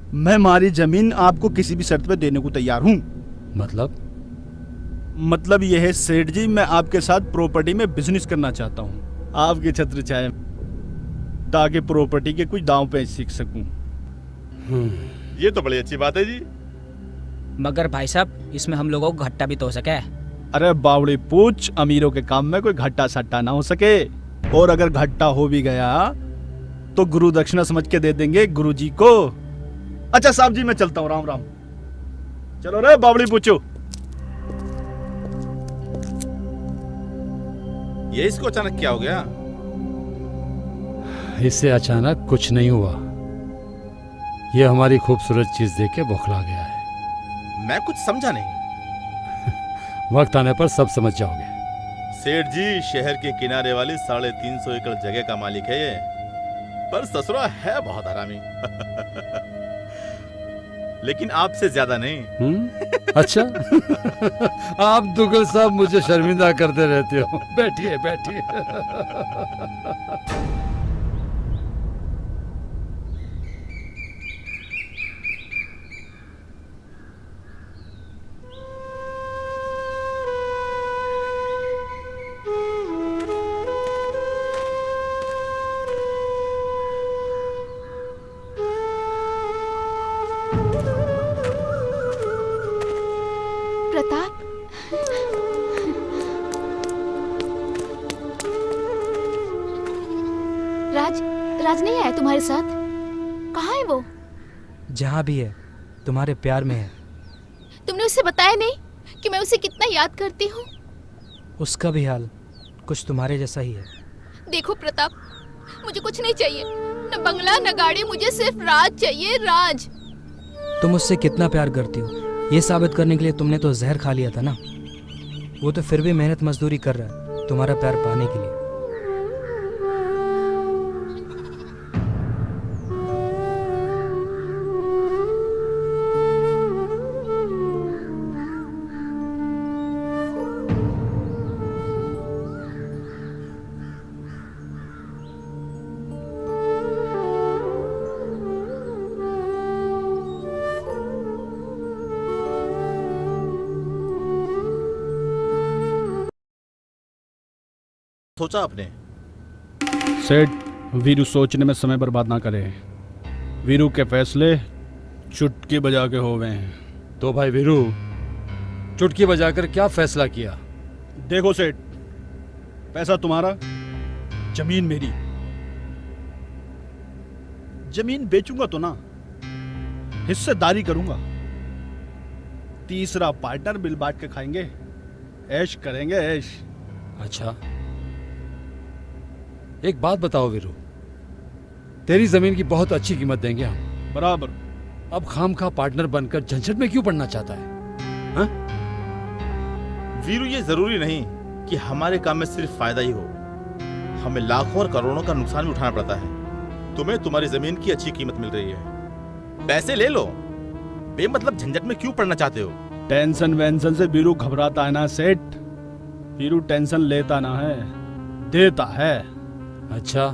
मैं हमारी जमीन आपको किसी भी शर्त पे देने को तैयार हूँ। मतलब यह है सेठ जी, मैं आपके साथ प्रॉपर्टी में बिजनेस करना चाहता हूँ, आपके छत्र छाया, ताकि प्रॉपर्टी के कुछ दांव पे सीख सकूं। ये तो बड़ी अच्छी बात है जी। मगर भाई साहब, इसमें हम लोगों को घाटा भी तो हो सके। अरे बावड़ी पूछ, अमीरों के काम में कोई घट्टा सट्टा ना हो सके, और अगर घट्टा हो भी गया तो गुरु दक्षिणा समझ के दे देंगे गुरु जी को। अच्छा साहब जी, मैं चलता हूँ, राम राम। चलो रे बावड़ी पूछो। ये इसको अचानक क्या हो गया? इससे अचानक कुछ नहीं हुआ, ये हमारी खूबसूरत चीज देख के बौखला गया है। मैं कुछ समझा नहीं। वक्त आने पर सब समझ जाओगे। सेठ जी शहर के किनारे वाली 350 एकड़ जगह का मालिक है ये, पर ससुरा है बहुत हरामी। लेकिन आपसे ज्यादा नहीं। अच्छा। आप दुगल साहब मुझे शर्मिंदा करते रहते हो। बैठिए बैठिए। प्रताप, राज नहीं आया तुम्हारे साथ? कहाँ है वो? जहाँ भी है, तुम्हारे प्यार में है। तुमने उसे बताया नहीं कि मैं उसे कितना याद करती हूँ? उसका भी हाल कुछ तुम्हारे जैसा ही है। देखो प्रताप, मुझे कुछ नहीं चाहिए, न बंगला न गाड़ी, मुझे सिर्फ राज चाहिए, राज। तुम उससे कितना प्यार करती हो ये साबित करने के लिए तुमने तो जहर खा लिया था ना। वो तो फिर भी मेहनत मजदूरी कर रहा है तुम्हारा प्यार पाने के लिए। सोचा आपने? सेठ, वीरू सोचने में समय बर्बाद ना करे। वीरू के फैसले चुटकी बजा के हो गए हैं। तो भाई वीरू, चुटकी बजाकर क्या फैसला किया? देखो सेठ, पैसा तुम्हारा, जमीन मेरी। जमीन बेचूंगा तो ना, हिस्सेदारी करूंगा। तीसरा पार्टनर बिल बांट के खाएंगे, ऐश करेंगे, ऐश। अच्छा, एक बात बताओ वीरू, तेरी जमीन की बहुत अच्छी कीमत देंगे हम। बराबर। अब खामखा पार्टनर बनकर झंझट में क्यों पड़ना चाहता है? हा? वीरू, ये जरूरी नहीं कि हमारे काम में सिर्फ फायदा ही हो, हमें लाखों और करोड़ों का नुकसान भी उठाना पड़ता है। तुम्हें तुम्हारी जमीन की अच्छी कीमत मिल रही है, पैसे ले लो, बेमतलब झंझट में क्यों पड़ना चाहते हो? टेंशन वेंशन से वीरू घबराता है ना सेठ। वीरू टेंशन लेता ना है, देता है। अच्छा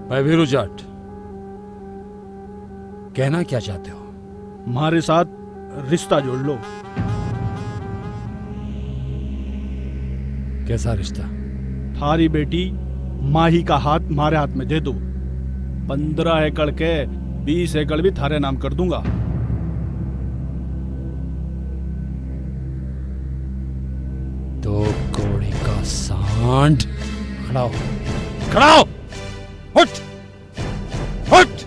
भाई वीरू जाट, कहना क्या चाहते हो? हमारे साथ रिश्ता जोड़ लो। कैसा रिश्ता? थारी बेटी माही का हाथ हमारे हाथ में दे दो, 15 एकड़ के 20 एकड़ भी थारे नाम कर दूंगा। दो कौड़ी का सांड। खड़ा हो, खड़ा हो, उठ, उठ,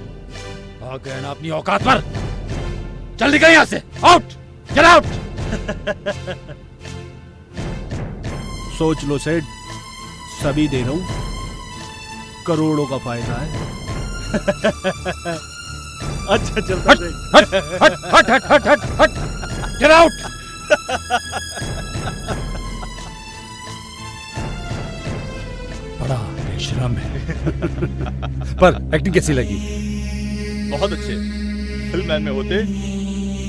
आ गए ना अपनी औकात पर। चल निकल यहां से, आउट, गेट आउट। सोच लो सेठ, सभी दे रहा हूं, करोड़ों का फायदा है। अच्छा चलता हट, हट, हट, हट, हट, हट, हट, हट, गेट आउट। बड़ा बेशरम है। पर एक्टिंग कैसी लगी? बहुत अच्छे। फिल्म मैन में होते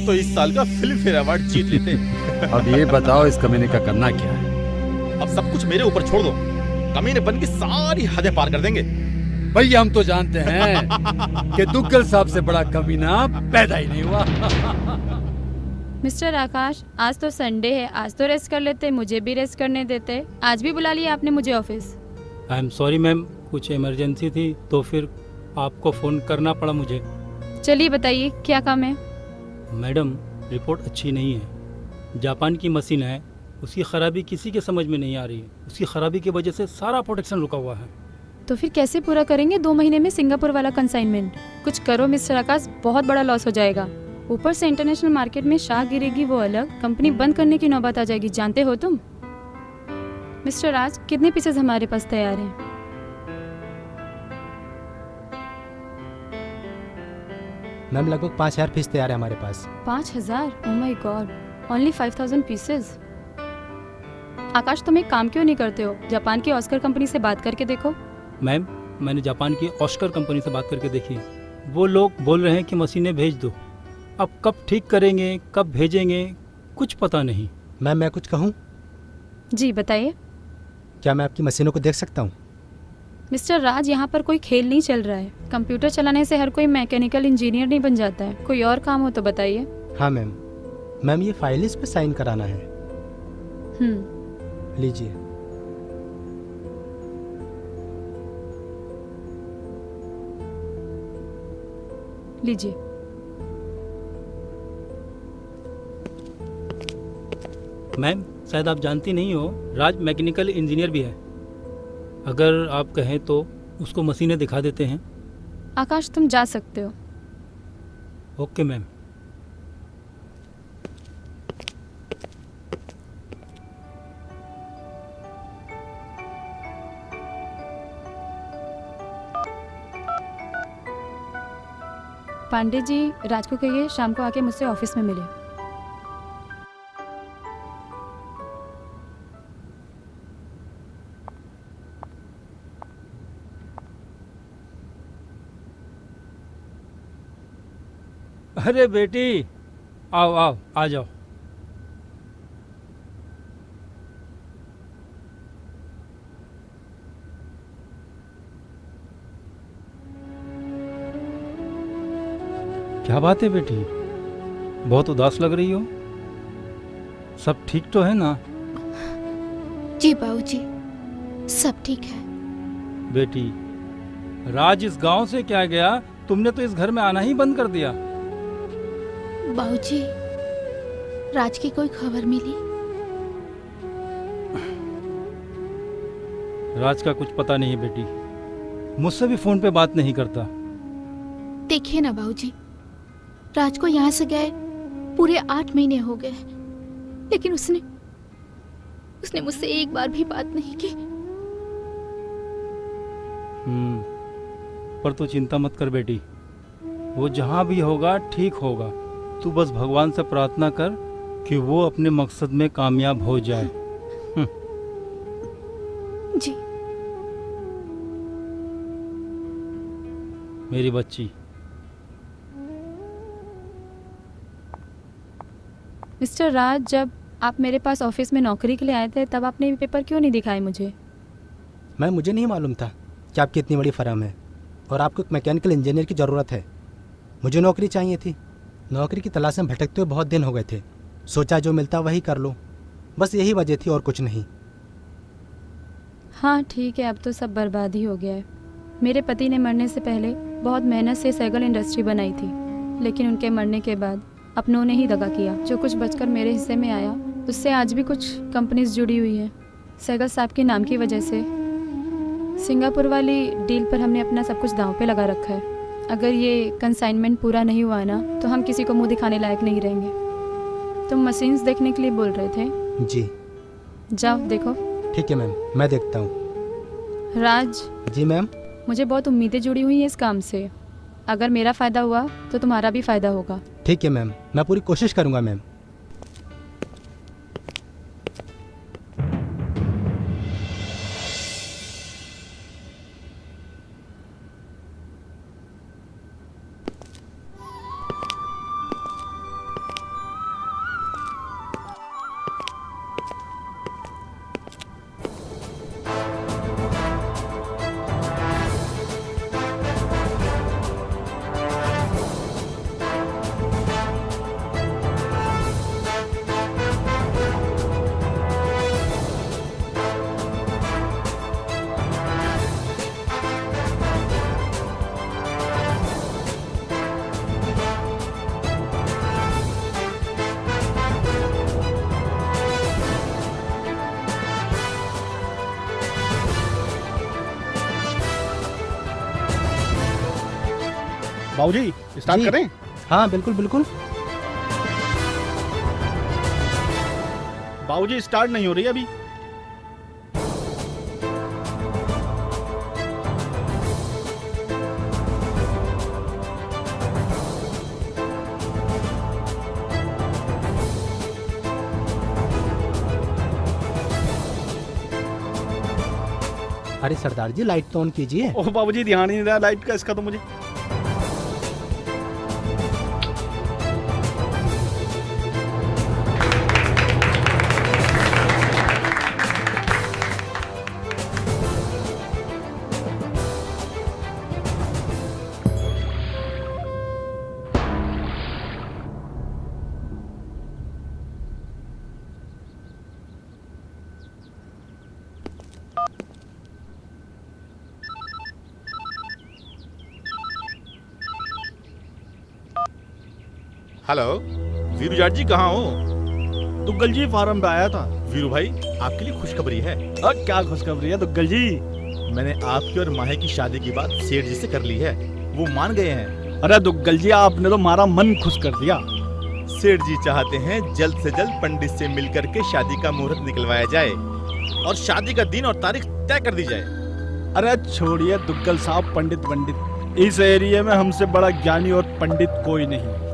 तो इस साल का फिल्म फेयर अवार्ड जीत लेते। अब ये बताओ, इस कमीने का करना क्या है? अब सब कुछ मेरे ऊपर छोड़ दो, कमीनेपन की सारी हदें पार कर देंगे। भैया हम तो जानते हैं कि दुग्गल साहब से बड़ा कमीना पैदा ही नहीं हुआ। मिस्टर आकाश, आज तो संडे है, आज तो रेस्ट कर लेते, मुझे भी रेस्ट करने देते। आज भी बुला लिया आपने मुझे office. I am sorry ma'am, कुछ इमरजेंसी थी तो फिर आपको फ़ोन करना पड़ा मुझे। चलिए बताइए क्या काम है। मैडम, रिपोर्ट अच्छी नहीं है। जापान की मशीन है, उसकी ख़राबी किसी के समझ में नहीं आ रही है। उसकी ख़राबी की वजह से सारा प्रोडक्शन रुका हुआ है। तो फिर कैसे पूरा करेंगे 2 महीने में सिंगापुर वाला कंसाइनमेंट? कुछ करो मिस्टर आकाश, बहुत बड़ा लॉस हो जाएगा। ऊपर से इंटरनेशनल मार्केट में शाह गिरेगी वो अलग, कंपनी बंद करने की नौबत आ जाएगी, जानते हो तुम। मिस्टर राज, कितने पीसेस हमारे पास तैयार हैं? मैम लगभग 5000 पीस तैयार है हमारे पास। 5000? Oh my God, only 5000 pieces. Aakash, तुम एक काम क्यों नहीं करते हो? जापान की ऑस्कर कंपनी से बात करके देखो। मैम, मैंने जापान की ऑस्कर कंपनी से बात करके देखी, वो लोग बोल रहे हैं कि मशीनें भेज दो। अब कब ठीक करेंगे, कब भेजेंगे, कुछ पता नहीं। मैम मैं कुछ कहूँ? जी बताइए। क्या मैं आपकी मशीनों को देख सकता हूँ? मिस्टर राज, यहाँ पर कोई खेल नहीं चल रहा है। कंप्यूटर चलाने से हर कोई मैकेनिकल इंजीनियर नहीं बन जाता है। कोई और काम हो तो बताइए। हाँ मैम। मैम ये फाइल इस पे साइन कराना है। लीजिए। लीजिए। मैम, शायद आप जानती नहीं हो, राज मैकेनिकल इंजीनियर भी है। अगर आप कहें तो उसको मशीनें दिखा देते हैं। आकाश, तुम जा सकते हो। Okay ma'am. पांडे जी, राज को कहिए शाम को आके मुझसे ऑफिस में मिले। अरे बेटी, आओ आओ, आ जाओ। क्या बात है बेटी, बहुत उदास लग रही हो। सब ठीक तो है ना? जी बाबूजी, सब ठीक है। बेटी, राज इस गांव से क्या गया? तुमने तो इस घर में आना ही बंद कर दिया। बाबूजी, राज की कोई खबर मिली? राज का कुछ पता नहीं बेटी, मुझसे भी फोन पे बात नहीं करता। देखिए ना बाबूजी, राज को यहाँ से गए पूरे 8 महीने हो गए, लेकिन उसने मुझसे एक बार भी बात नहीं की। पर तू चिंता मत कर बेटी, वो जहाँ भी होगा ठीक होगा। तू बस भगवान से प्रार्थना कर कि वो अपने मकसद में कामयाब हो जाए। जी। मेरी बच्ची। मिस्टर राज, जब आप मेरे पास ऑफिस में नौकरी के लिए आए थे तब आपने ये पेपर क्यों नहीं दिखाए मुझे? मैम मुझे नहीं मालूम था कि आपकी इतनी बड़ी फर्म है और आपको एक मैकेनिकल इंजीनियर की ज़रूरत है। मुझे नौकरी चाहिए थी। नौकरी की तलाश में भटकते हुए बहुत दिन हो गए थे। सोचा जो मिलता वही कर लो, बस यही वजह थी और कुछ नहीं। हाँ ठीक है, अब तो सब बर्बाद ही हो गया है। मेरे पति ने मरने से पहले बहुत मेहनत से सैगल इंडस्ट्री बनाई थी, लेकिन उनके मरने के बाद अपनों ने ही दगा किया। जो कुछ बचकर मेरे हिस्से में आया उससे आज भी कुछ कंपनीज जुड़ी हुई हैं। सैगल साहब के नाम की वजह से सिंगापुर वाली डील पर हमने अपना सब कुछ दांव पे लगा रखा है। अगर ये कंसाइनमेंट पूरा नहीं हुआ ना तो हम किसी को मुंह दिखाने लायक नहीं रहेंगे। तुम मशीन्स देखने के लिए बोल रहे थे? जी। जाओ देखो। ठीक है मैम, मैं देखता हूँ। राज। जी मैम। मुझे बहुत उम्मीदें जुड़ी हुई हैं इस काम से। अगर मेरा फ़ायदा हुआ तो तुम्हारा भी फ़ायदा होगा। ठीक है मैम, मैं पूरी कोशिश करूँगा मैम। बाबूजी स्टार्ट जी। करें? हाँ बिल्कुल बिल्कुल। बाबूजी स्टार्ट नहीं हो रही अभी। अरे सरदार जी लाइट तो ऑन कीजिए। ओह बाबूजी ध्यान ही नहीं रहा लाइट का, इसका तो मुझे। हेलो वीरू जाट जी, कहाँ हो? दुग्गल जी फार्म पे आया था। वीरू भाई, आपके लिए खुशखबरी है। क्या खुशखबरी है दुग्गल जी? मैंने आपकी और माहे की शादी की बात सेठ जी से कर ली है, वो मान गए हैं। अरे दुग्गल जी आपने तो हमारा मन खुश कर दिया। सेठ जी चाहते हैं जल्द से जल्द पंडित से मिलकर के शादी का मुहूर्त निकलवाया जाए और शादी का दिन और तारीख तय कर दी जाए। अरे छोड़िए दुग्गल साहब, पंडित, इस एरिया में हमसे बड़ा ज्ञानी और पंडित कोई नहीं।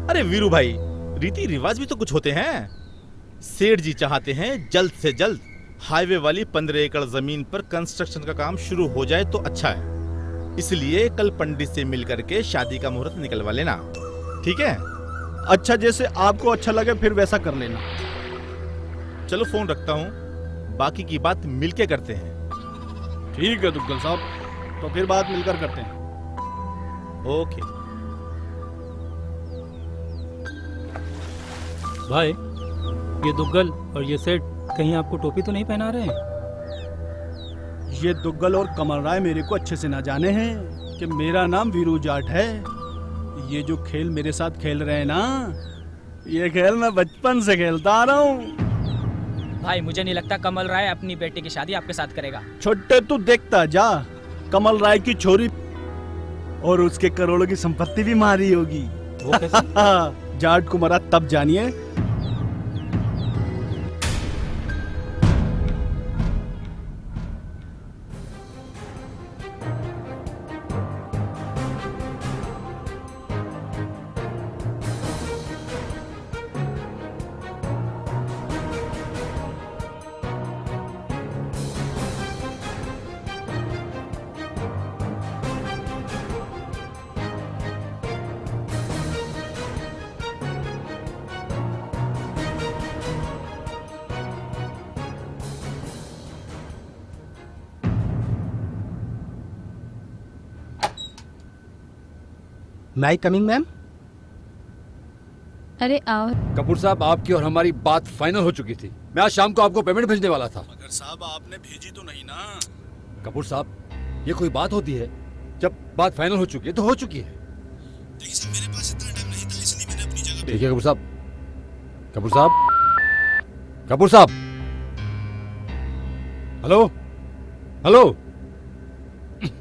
अरे वीरू भाई, रीति रिवाज भी तो कुछ होते हैं। सेठ जी चाहते हैं जल्द से जल्द हाईवे वाली 15 एकड़ जमीन पर कंस्ट्रक्शन का काम शुरू हो जाए तो अच्छा है। इसलिए कल पंडित से मिलकर के शादी का मुहूर्त निकलवा लेना, ठीक है? अच्छा, जैसे आपको अच्छा लगे फिर वैसा कर लेना। चलो फोन रखता हूँ, बाकी की बात मिलके करते हैं। ठीक है दुग्गल साहब, तो फिर बात मिलकर करते हैं। ओके भाई, ये दुग्गल और ये सेठ कहीं आपको टोपी तो नहीं पहना रहे हैं? ये दुग्गल और कमल राय मेरे को अच्छे से ना जाने हैं कि मेरा नाम वीरू जाट है। ये जो खेल मेरे साथ खेल रहे हैं ना, ये खेल मैं बचपन से खेलता आ रहा हूँ। भाई मुझे नहीं लगता कमल राय अपनी बेटी की शादी आपके साथ करेगा। छोटे तू देखता जा, कमल राय की छोरी और उसके करोड़ों की संपत्ति भी मारी होगी। वो कैसे? जाट को मरा तब जानिए। मैं कमिंग मैम। अरे आओ। कपूर साहब, आपकी और हमारी बात फाइनल हो चुकी थी। मैं आज शाम को आपको पेमेंट भेजने वाला था। मगर साहब आपने भेजी तो नहीं ना। कपूर साहब, ये कोई बात होती है? जब बात फाइनल हो चुकी है तो हो चुकी है। देखिए सर, मेरे पास इतना टाइम नहीं था, इसलिए मैंने अपनी जगह ठीक है कपूर साहब। कपूर साहब, कपूर साहब, हेलो हेलो।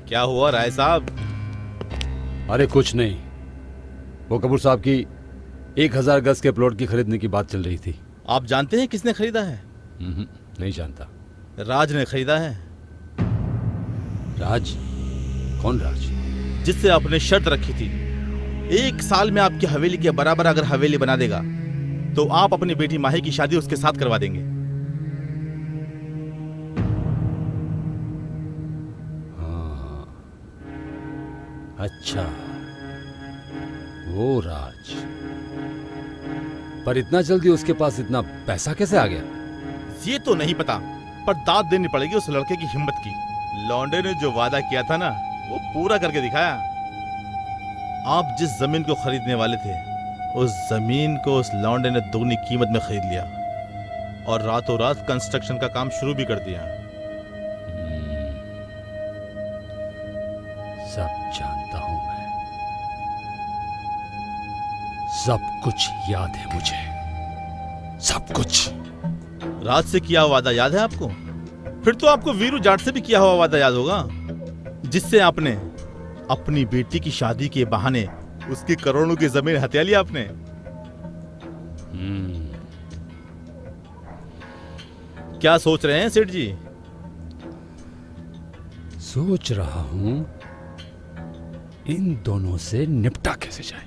क्या हुआ राय साहब? अरे कुछ नहीं, वो कपूर साहब की 1000 गज के प्लॉट की खरीदने की बात चल रही थी। आप जानते हैं किसने खरीदा है? नहीं जानता। राज ने खरीदा है। राज? कौन राज? जिससे आपने शर्त रखी थी 1 साल में आपकी हवेली के बराबर अगर हवेली बना देगा तो आप अपनी बेटी माही की शादी उसके साथ करवा देंगे। हाँ, अच्छा, वो राज। पर इतना जल्दी उसके पास इतना पैसा कैसे आ गया? ये तो नहीं पता, पर दाद देनी पड़ेगी उस लड़के की हिम्मत की। लौंडे ने जो वादा किया था ना, वो पूरा करके दिखाया। आप जिस जमीन को खरीदने वाले थे, उस जमीन को उस लौंडे ने दोगुनी कीमत में खरीद लिया और रातों रात कंस्ट्रक्शन का काम शुरू भी कर दिया। सब जानता हूं मैं, सब कुछ याद है मुझे, सब कुछ। रात से किया वादा याद है आपको? फिर तो आपको वीरू जाट से भी किया हुआ वादा याद होगा, जिससे आपने अपनी बेटी की शादी के बहाने उसकी करोड़ों की जमीन हत्या लिया आपने। क्या सोच रहे हैं सेठ जी? सोच रहा हूं इन दोनों से निपटा कैसे जाए।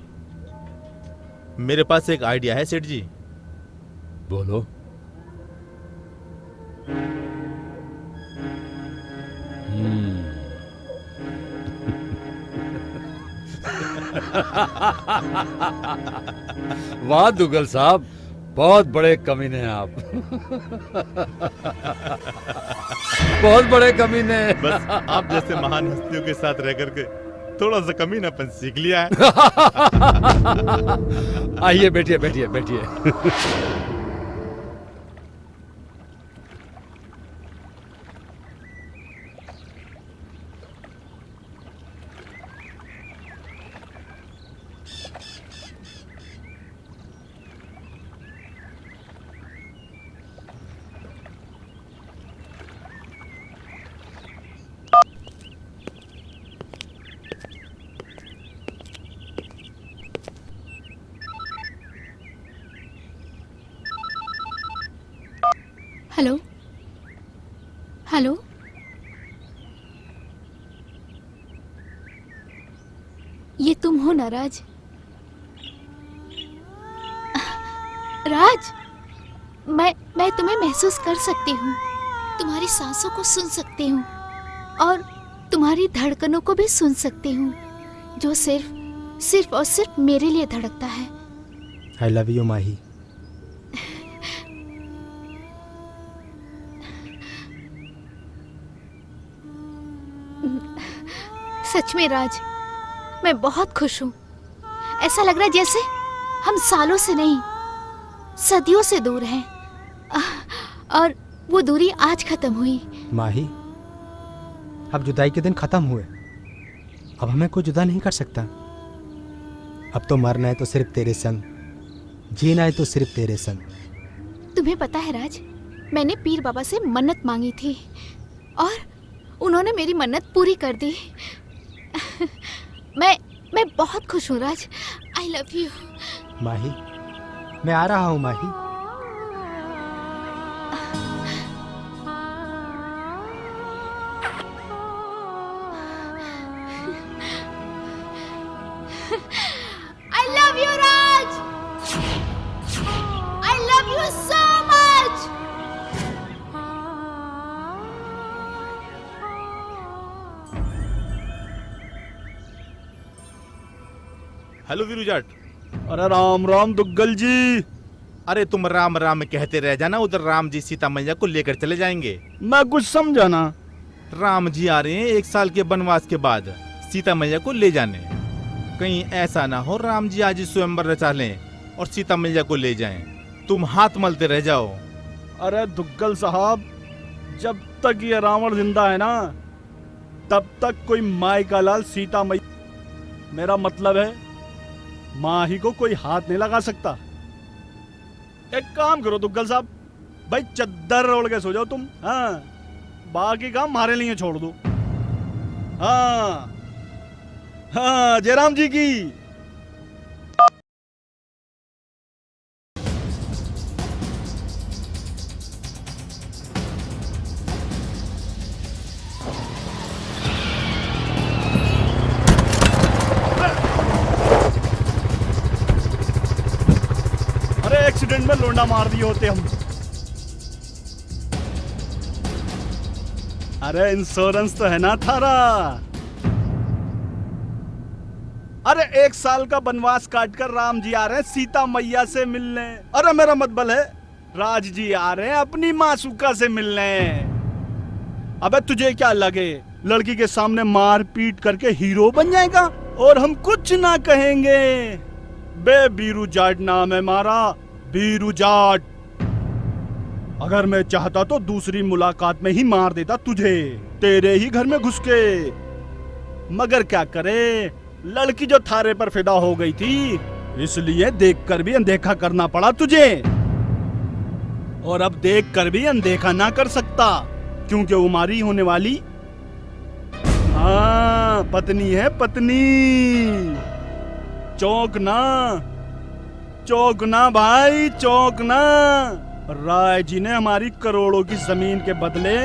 मेरे पास एक आइडिया है सेठ जी। बोलो। वाह दुग्गल साहब, बहुत बड़े कमीने हैं आप। बहुत बड़े कमीने। बस आप जैसे महान हस्तियों के साथ रह करके थोड़ा सा कमीनापन सीख लिया है। आइए बैठिए बैठिए बैठिए। हेलो हेलो, ये तुम हो ना राज? राज, मैं तुम्हें महसूस कर सकती हूँ, तुम्हारी सांसों को सुन सकती हूँ और तुम्हारी धड़कनों को भी सुन सकती हूँ, जो सिर्फ और सिर्फ मेरे लिए धड़कता है। आई लव यू माही। सच में राज, मैं बहुत खुश हूँ। ऐसा लग रहा है जैसे हम सालों से नहीं, सदियों से दूर हैं, और वो दूरी आज खत्म हुई। माही, अब जुदाई के दिन खत्म हुए, अब हमें कोई जुदा नहीं कर सकता। अब तो मरना है तो सिर्फ तेरे संग, जीना है तो सिर्फ तेरे संग। तुम्हें पता है राज, मैंने पीर बाबा से मन्नत मांगी थी और उन्होंने मेरी मन्नत पूरी कर दी। मैं बहुत खुश हूँ राज। आई लव यू। माही, मैं आ रहा हूँ माही। I love you, Raj. I love you so much. Hello Veeru Jat. अरे राम राम दुग्गल जी। अरे तुम राम राम कहते रह जाना, उधर राम जी सीता मैया को लेकर चले जाएंगे। मैं कुछ समझा ना। राम जी आ रहे हैं 1 साल के वनवास के बाद सीता मैया को ले जाने। कहीं ऐसा ना हो राम जी आज ही स्वयंवर रचा लें और सीता मैया को ले जाएं। तुम हाथ मलते रह जाओ। अरे दुग्गल साहब, जब तक ये रावण जिंदा है ना, तब तक कोई माई का लाल सीता मैया, मेरा मतलब है माही को कोई हाथ नहीं लगा सकता। एक काम करो दुग्गल साहब, भाई चद्दर ओढ़ के सो जाओ तुम। हाँ, बाकी काम हमारे लिए छोड़ दो। हाँ हाँ, जयराम जी की। अरे एक्सीडेंट में लोंडा मार दिए होते हम। अरे इंश्योरेंस तो है ना थारा। अरे 1 साल का वनवास काटकर राम जी आ रहे हैं सीता मैया से मिलने। अरे मेरा मतलब है राज जी आ रहे हैं अपनी मासूका से मिलने। अबे तुझे क्या लगे लड़की के सामने मार पीट करके हीरो बन जाएगा और हम कुछ ना कहेंगे? बे बीरू जाट नाम है हमारा, बीरू जाट। अगर मैं चाहता तो दूसरी मुलाकात में ही मार देता तुझे, तेरे ही घर में घुस के। मगर क्या करे, लड़की जो थारे पर फिदा हो गई थी, इसलिए देखकर भी अनदेखा करना पड़ा तुझे। और अब देखकर भी अनदेखा ना कर सकता, क्योंकि उमारी होने वाली हाँ पत्नी है पत्नी। चौंकना चौंकना भाई चौंकना। राय जी ने हमारी करोड़ों की जमीन के बदले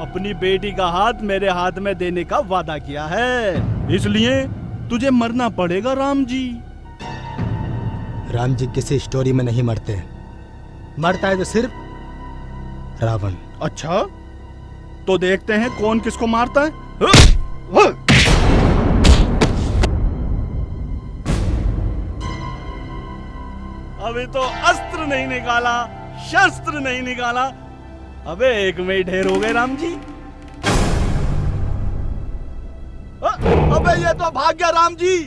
अपनी बेटी का हाथ मेरे हाथ में देने का वादा किया है, इसलिए तुझे मरना पड़ेगा राम जी। राम जी किसी स्टोरी में नहीं मरते, मरता है तो सिर्फ रावण। अच्छा तो देखते हैं कौन किसको मारता है। अभी तो अस्त्र नहीं निकाला, शस्त्र नहीं निकाला, अबे एक में ही ढेर हो गए राम जी। अबे ये तो भाग गया राम जी।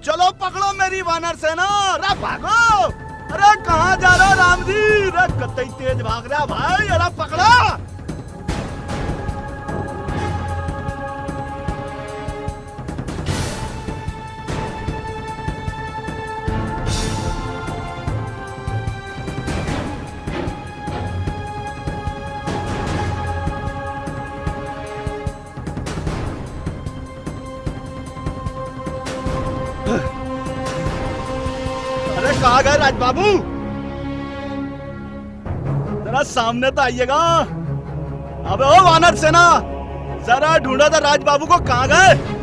चलो पकड़ो मेरी वानर सेना। अरे भागो, अरे कहाँ जा रहे हो राम जी? अरे कतई तेज भाग रहा भाई, अरे पकड़ो। अरे कहाँ गए राज बाबू? जरा सामने तो आइएगा। अबे ओ वानर सेना, जरा ढूंढो तो राज बाबू को, कहाँ गए?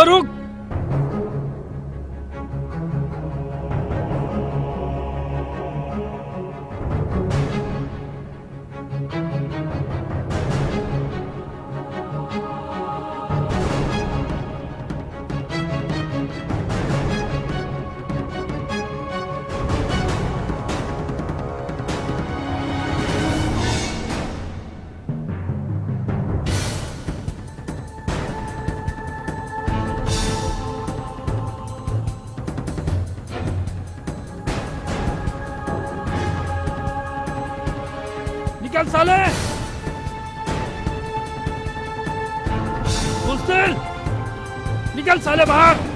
रुक। निकल साले, बुज़दिल, निकल साले बाहर।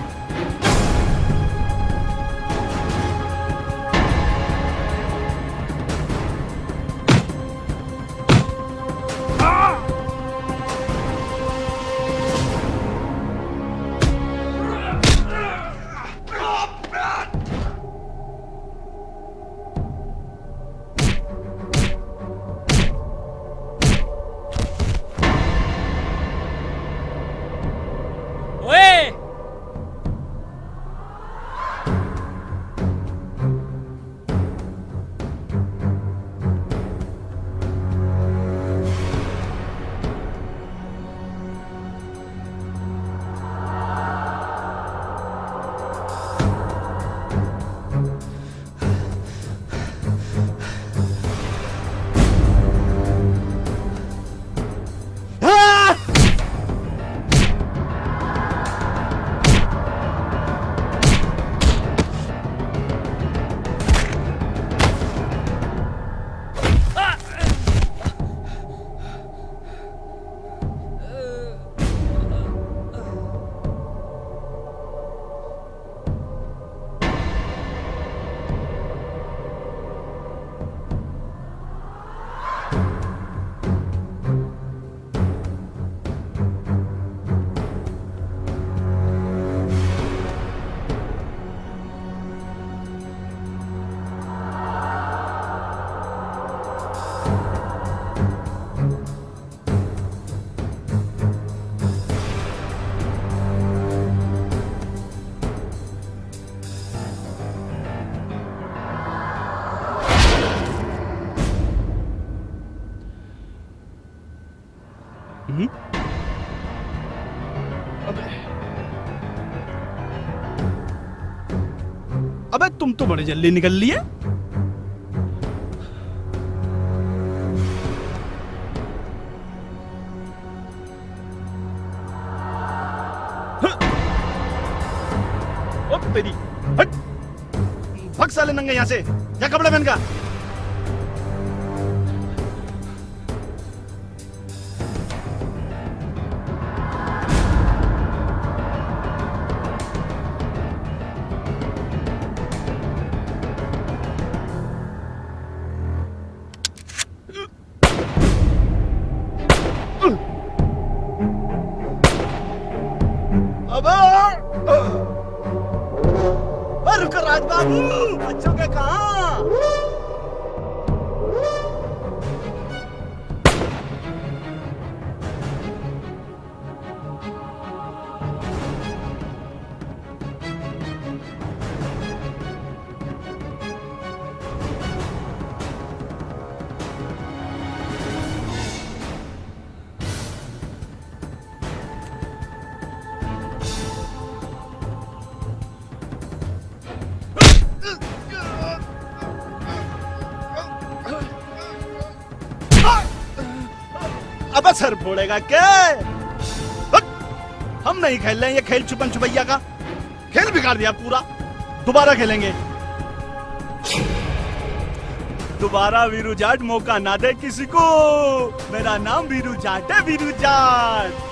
हम्म? अबे तुम तो बड़े जल्दी निकल लिए। ओ तेरी, हट, भाग साले नंगे यहाँ से, क्या कपड़े पहन का। रुको राज बाबू, बच्चों के कहाँ? अब सर फोड़ेगा क्या? हम नहीं खेल रहे हैं ये खेल छुपन छुपैया का। खेल बिगाड़ दिया पूरा। दोबारा खेलेंगे। दोबारा वीरू जाट मौका ना दे किसी को। मेरा नाम वीरू जाट है, वीरू जाट।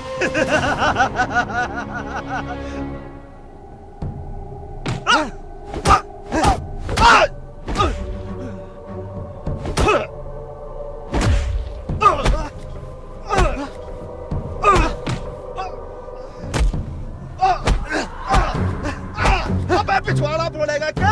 पिछवाड़ा फोड़ेगा क्या?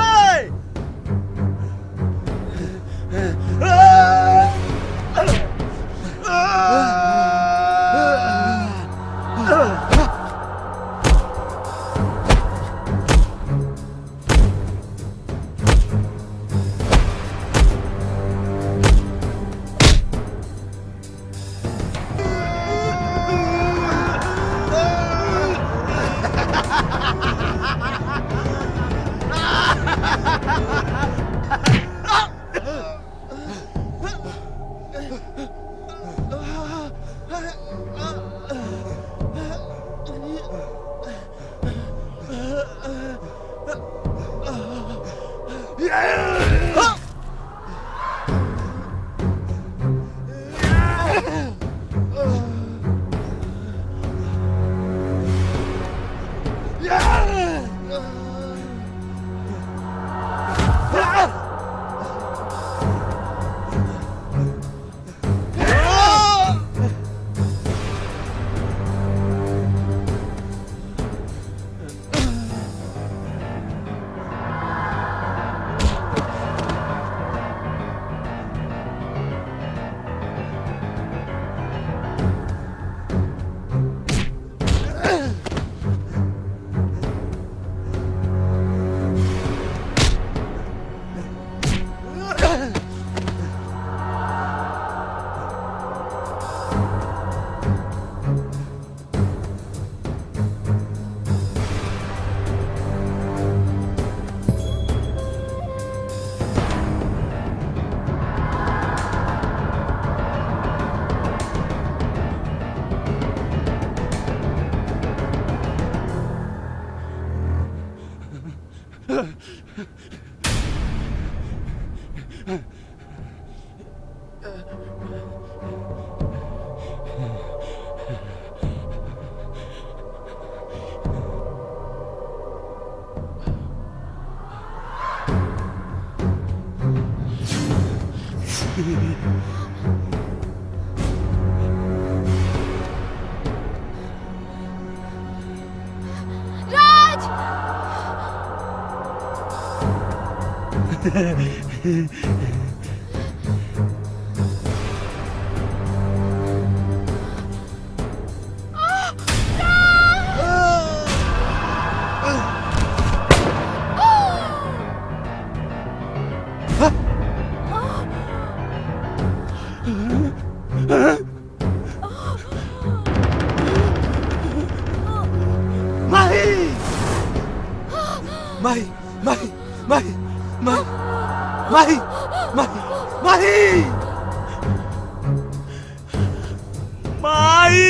राज! माही माही माही माही माही माही माई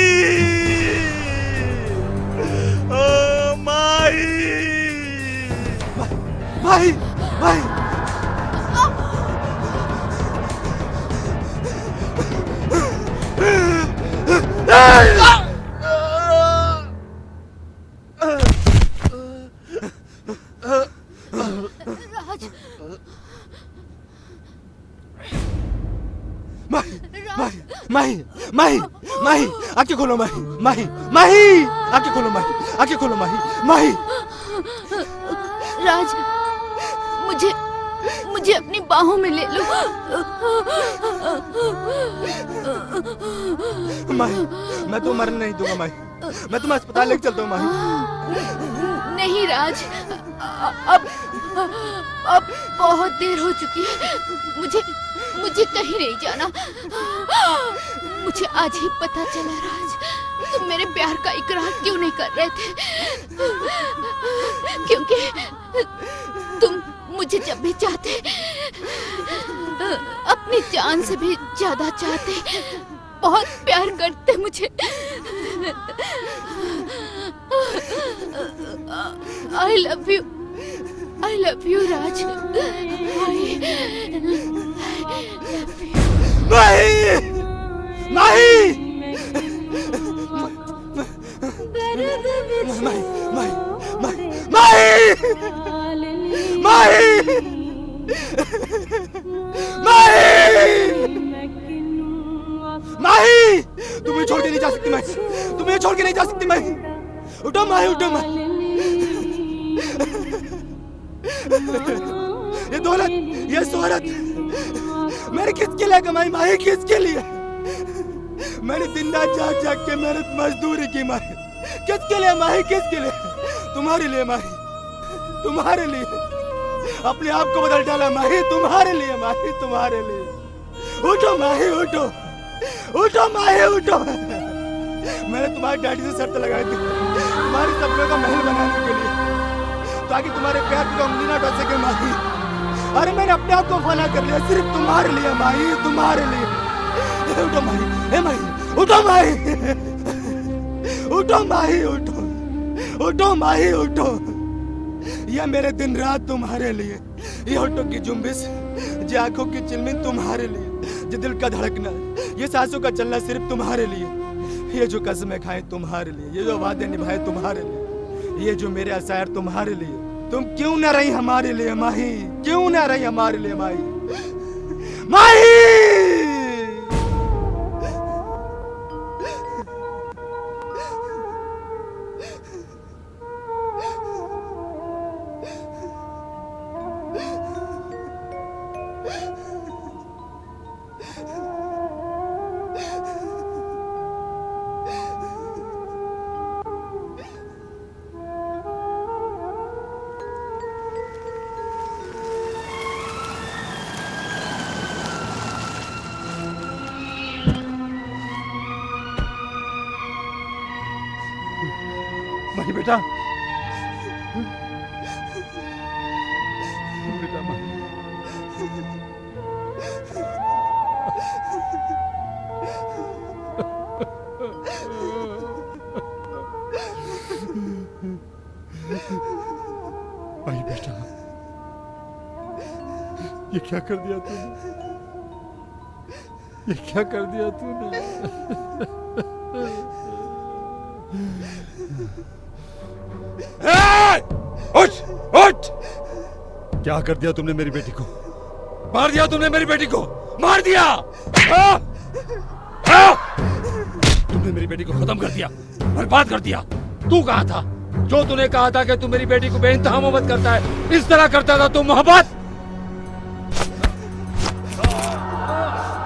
ओ माई माही माही राज माही माही माही माही आंखें खोलो माही माही माही आंखें खोलो माही आंखें खोलो माही माही राज मुझे मुझे अपनी बाहों में ले लो। माही मैं तो मरने नहीं दूंगा माही मैं तुम्हें अस्पताल लेके चलता हूँ माही नहीं राज, अब बहुत देर हो चुकी है। मुझे कहीं नहीं जाना। मुझे आज ही पता चला राज, तुम मेरे प्यार का इकरार क्यों नहीं कर रहे थे। क्योंकि तुम मुझे जब भी चाहते, अपनी जान से भी ज्यादा चाहते, बहुत प्यार करते मुझे। I love you Raj. I love you। माही माही माही माही माही तुम्हें छोड़ के नहीं जा सकती माही, तुम्हें छोड़ के नहीं जा सकती माही। उठो माही, उठो माही। ये दौलत, ये शोहरत मैंने किसके लिए कमाई माही, किसके लिए? मैंने दिन रात जाग जाग के मेहनत मजदूरी की माही। किसके लिए माही, किसके लिए? तुम्हारे लिए माही, तुम्हारे लिए। अपने आप को बदल डाला माही, तुम्हारे लिए माही, तुम्हारे लिए। उठो माही, उठो उठो माही, उठो। मैंने तुम्हारे डैडी से शर्त लगाई थी तुम्हारे सपनों का महल बनाने के लिए, ताकि तुम्हारे प्यार की उंगली ना उठा सके माही। अरे मैंने अपने आप को फना कर लिया सिर्फ तुम्हारे लिए माही, तुम्हारे लिए। उठो माही, हे माही, उठो माही, उठो माही, उठो उठो माही, उठो। यह मेरे दिन रात तुम्हारे लिए, ये होठों की जुम्बिश, ये आंखों की चिलमिन तुम्हारे लिए, ये दिल का धड़कना, ये सांसों का चलना सिर्फ तुम्हारे लिए, ये जो कसमें खाए तुम्हारे लिए, ये जो वादे निभाए तुम्हारे लिए, ये जो मेरे अशायर तुम्हारे लिए। तुम क्यों न रही हमारे लिए माही, क्यों न रही हमारे लिए माही, माही। माही बेटा, बेटा माही। माही बेटा, ये क्या कर दिया तूने, ये क्या कर दिया तूने। उठ उठ, क्या कर दिया तुमने मेरी बेटी को, मार दिया तुमने मेरी बेटी को, मार दिया। तुमने मेरी बेटी को खत्म कर दिया, बर्बाद कर दिया। तू कहा था, जो तूने कहा था कि तू मेरी बेटी को बेइंतहा मोहब्बत करता है, इस तरह करता था तू मोहब्बत।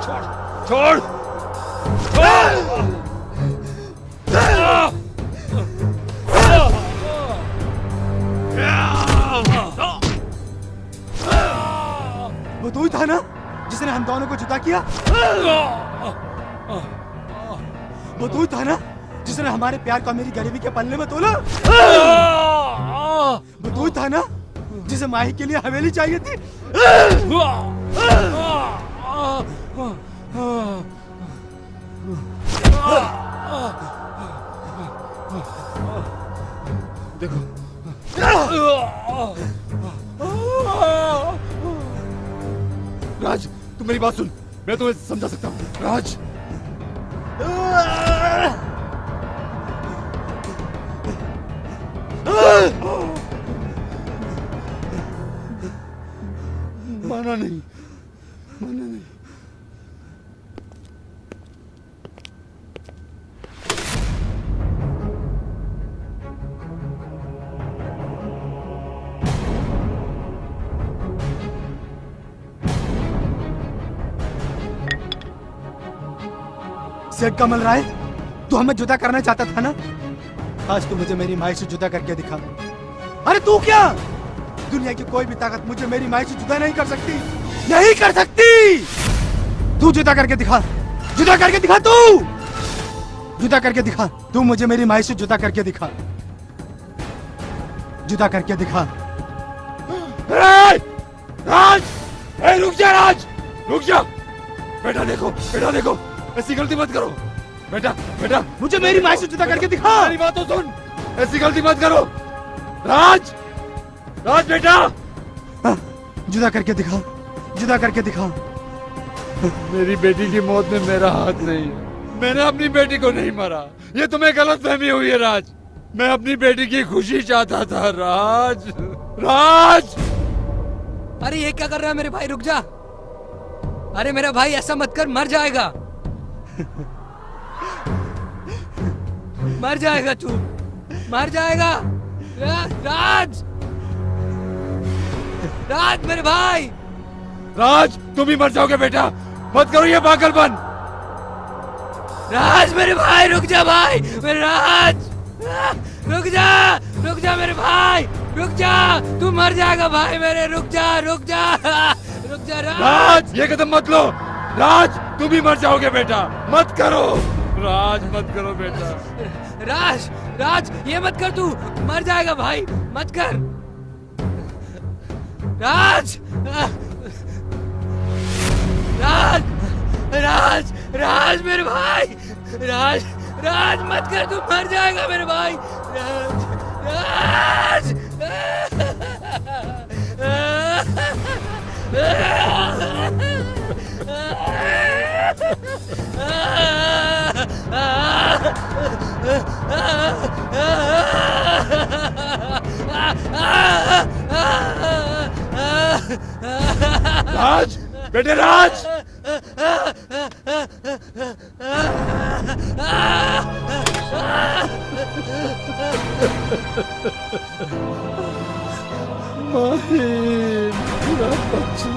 छोड़ छोड़, वो तू ही था ना जिसने हम दोनों को जुदा किया। वो तू ही था ना जिसने हमारे प्यार को मेरी गरीबी के पल्ले में तोला। वो तू ही था ना जिसे माही के लिए हवेली चाहिए थी। देखो राज, तुम मेरी बात सुन, मैं तुम्हें समझा सकता हूँ। राज, माना नहीं, माना नहीं। सेठ कमल राय, तू हमें जुदा करना चाहता था ना? आज तू मुझे मेरी माई से जुदा करके दिखा। अरे तू क्या, दुनिया की कोई भी ताकत मुझे मेरी माई से जुदा नहीं कर सकती, नहीं कर सकती। तू जुदा करके दिखा, जुदा करके दिखा, तू जुदा करके दिखा। तू मुझे मेरी माई से जुदा करके दिखा, जुदा करके दिखा। राज, राज, रुक जा राज, रुक जा। बेटा देखो, बेटा देखो, ऐसी गलती मत करो। बेटा, बेटा, मुझे मेरी माई से जुदा करके दिखा। मेरी बात तो सुन, ऐसी गलती मत करो। राज, राज बेटा, जुदा करके दिखा, जुदा करके दिखा। मेरी बेटी की मौत में मेरा हाथ नहीं है। मैंने अपनी बेटी को नहीं मारा, ये तुम्हें गलतफहमी हुई है राज। मैं अपनी बेटी की खुशी चाहता था राज। राज, अरे ये क्या कर रहा है मेरे भाई, रुक जा। अरे मेरा भाई ऐसा मत कर, मर जाएगा। मर जाएगा तू, मर जाएगा। राज, राज मेरे भाई। राज, तुम भी मर जाओगे बेटा, मत करो ये पागलपन। राज मेरे भाई, रुक जा भाई, मेरे राज, रुक जा, रुक जा मेरे भाई, रुक जा, तू मर जाएगा भाई मेरे, रुक जा, रुक जा, रुक जा राज, ये कदम मत लो। राज, तुम भी मर जाओगे बेटा, मत करो। राज, मत करो बेटा। राज, राज ये मत कर, तू मर जाएगा भाई, मत कर। राज, राज, राज, राज मेरे भाई, राज, राज मत कर, तू मर जाएगा मेरे भाई। राज, राज, बेटे राज। माहिर, मेरा बच्चा।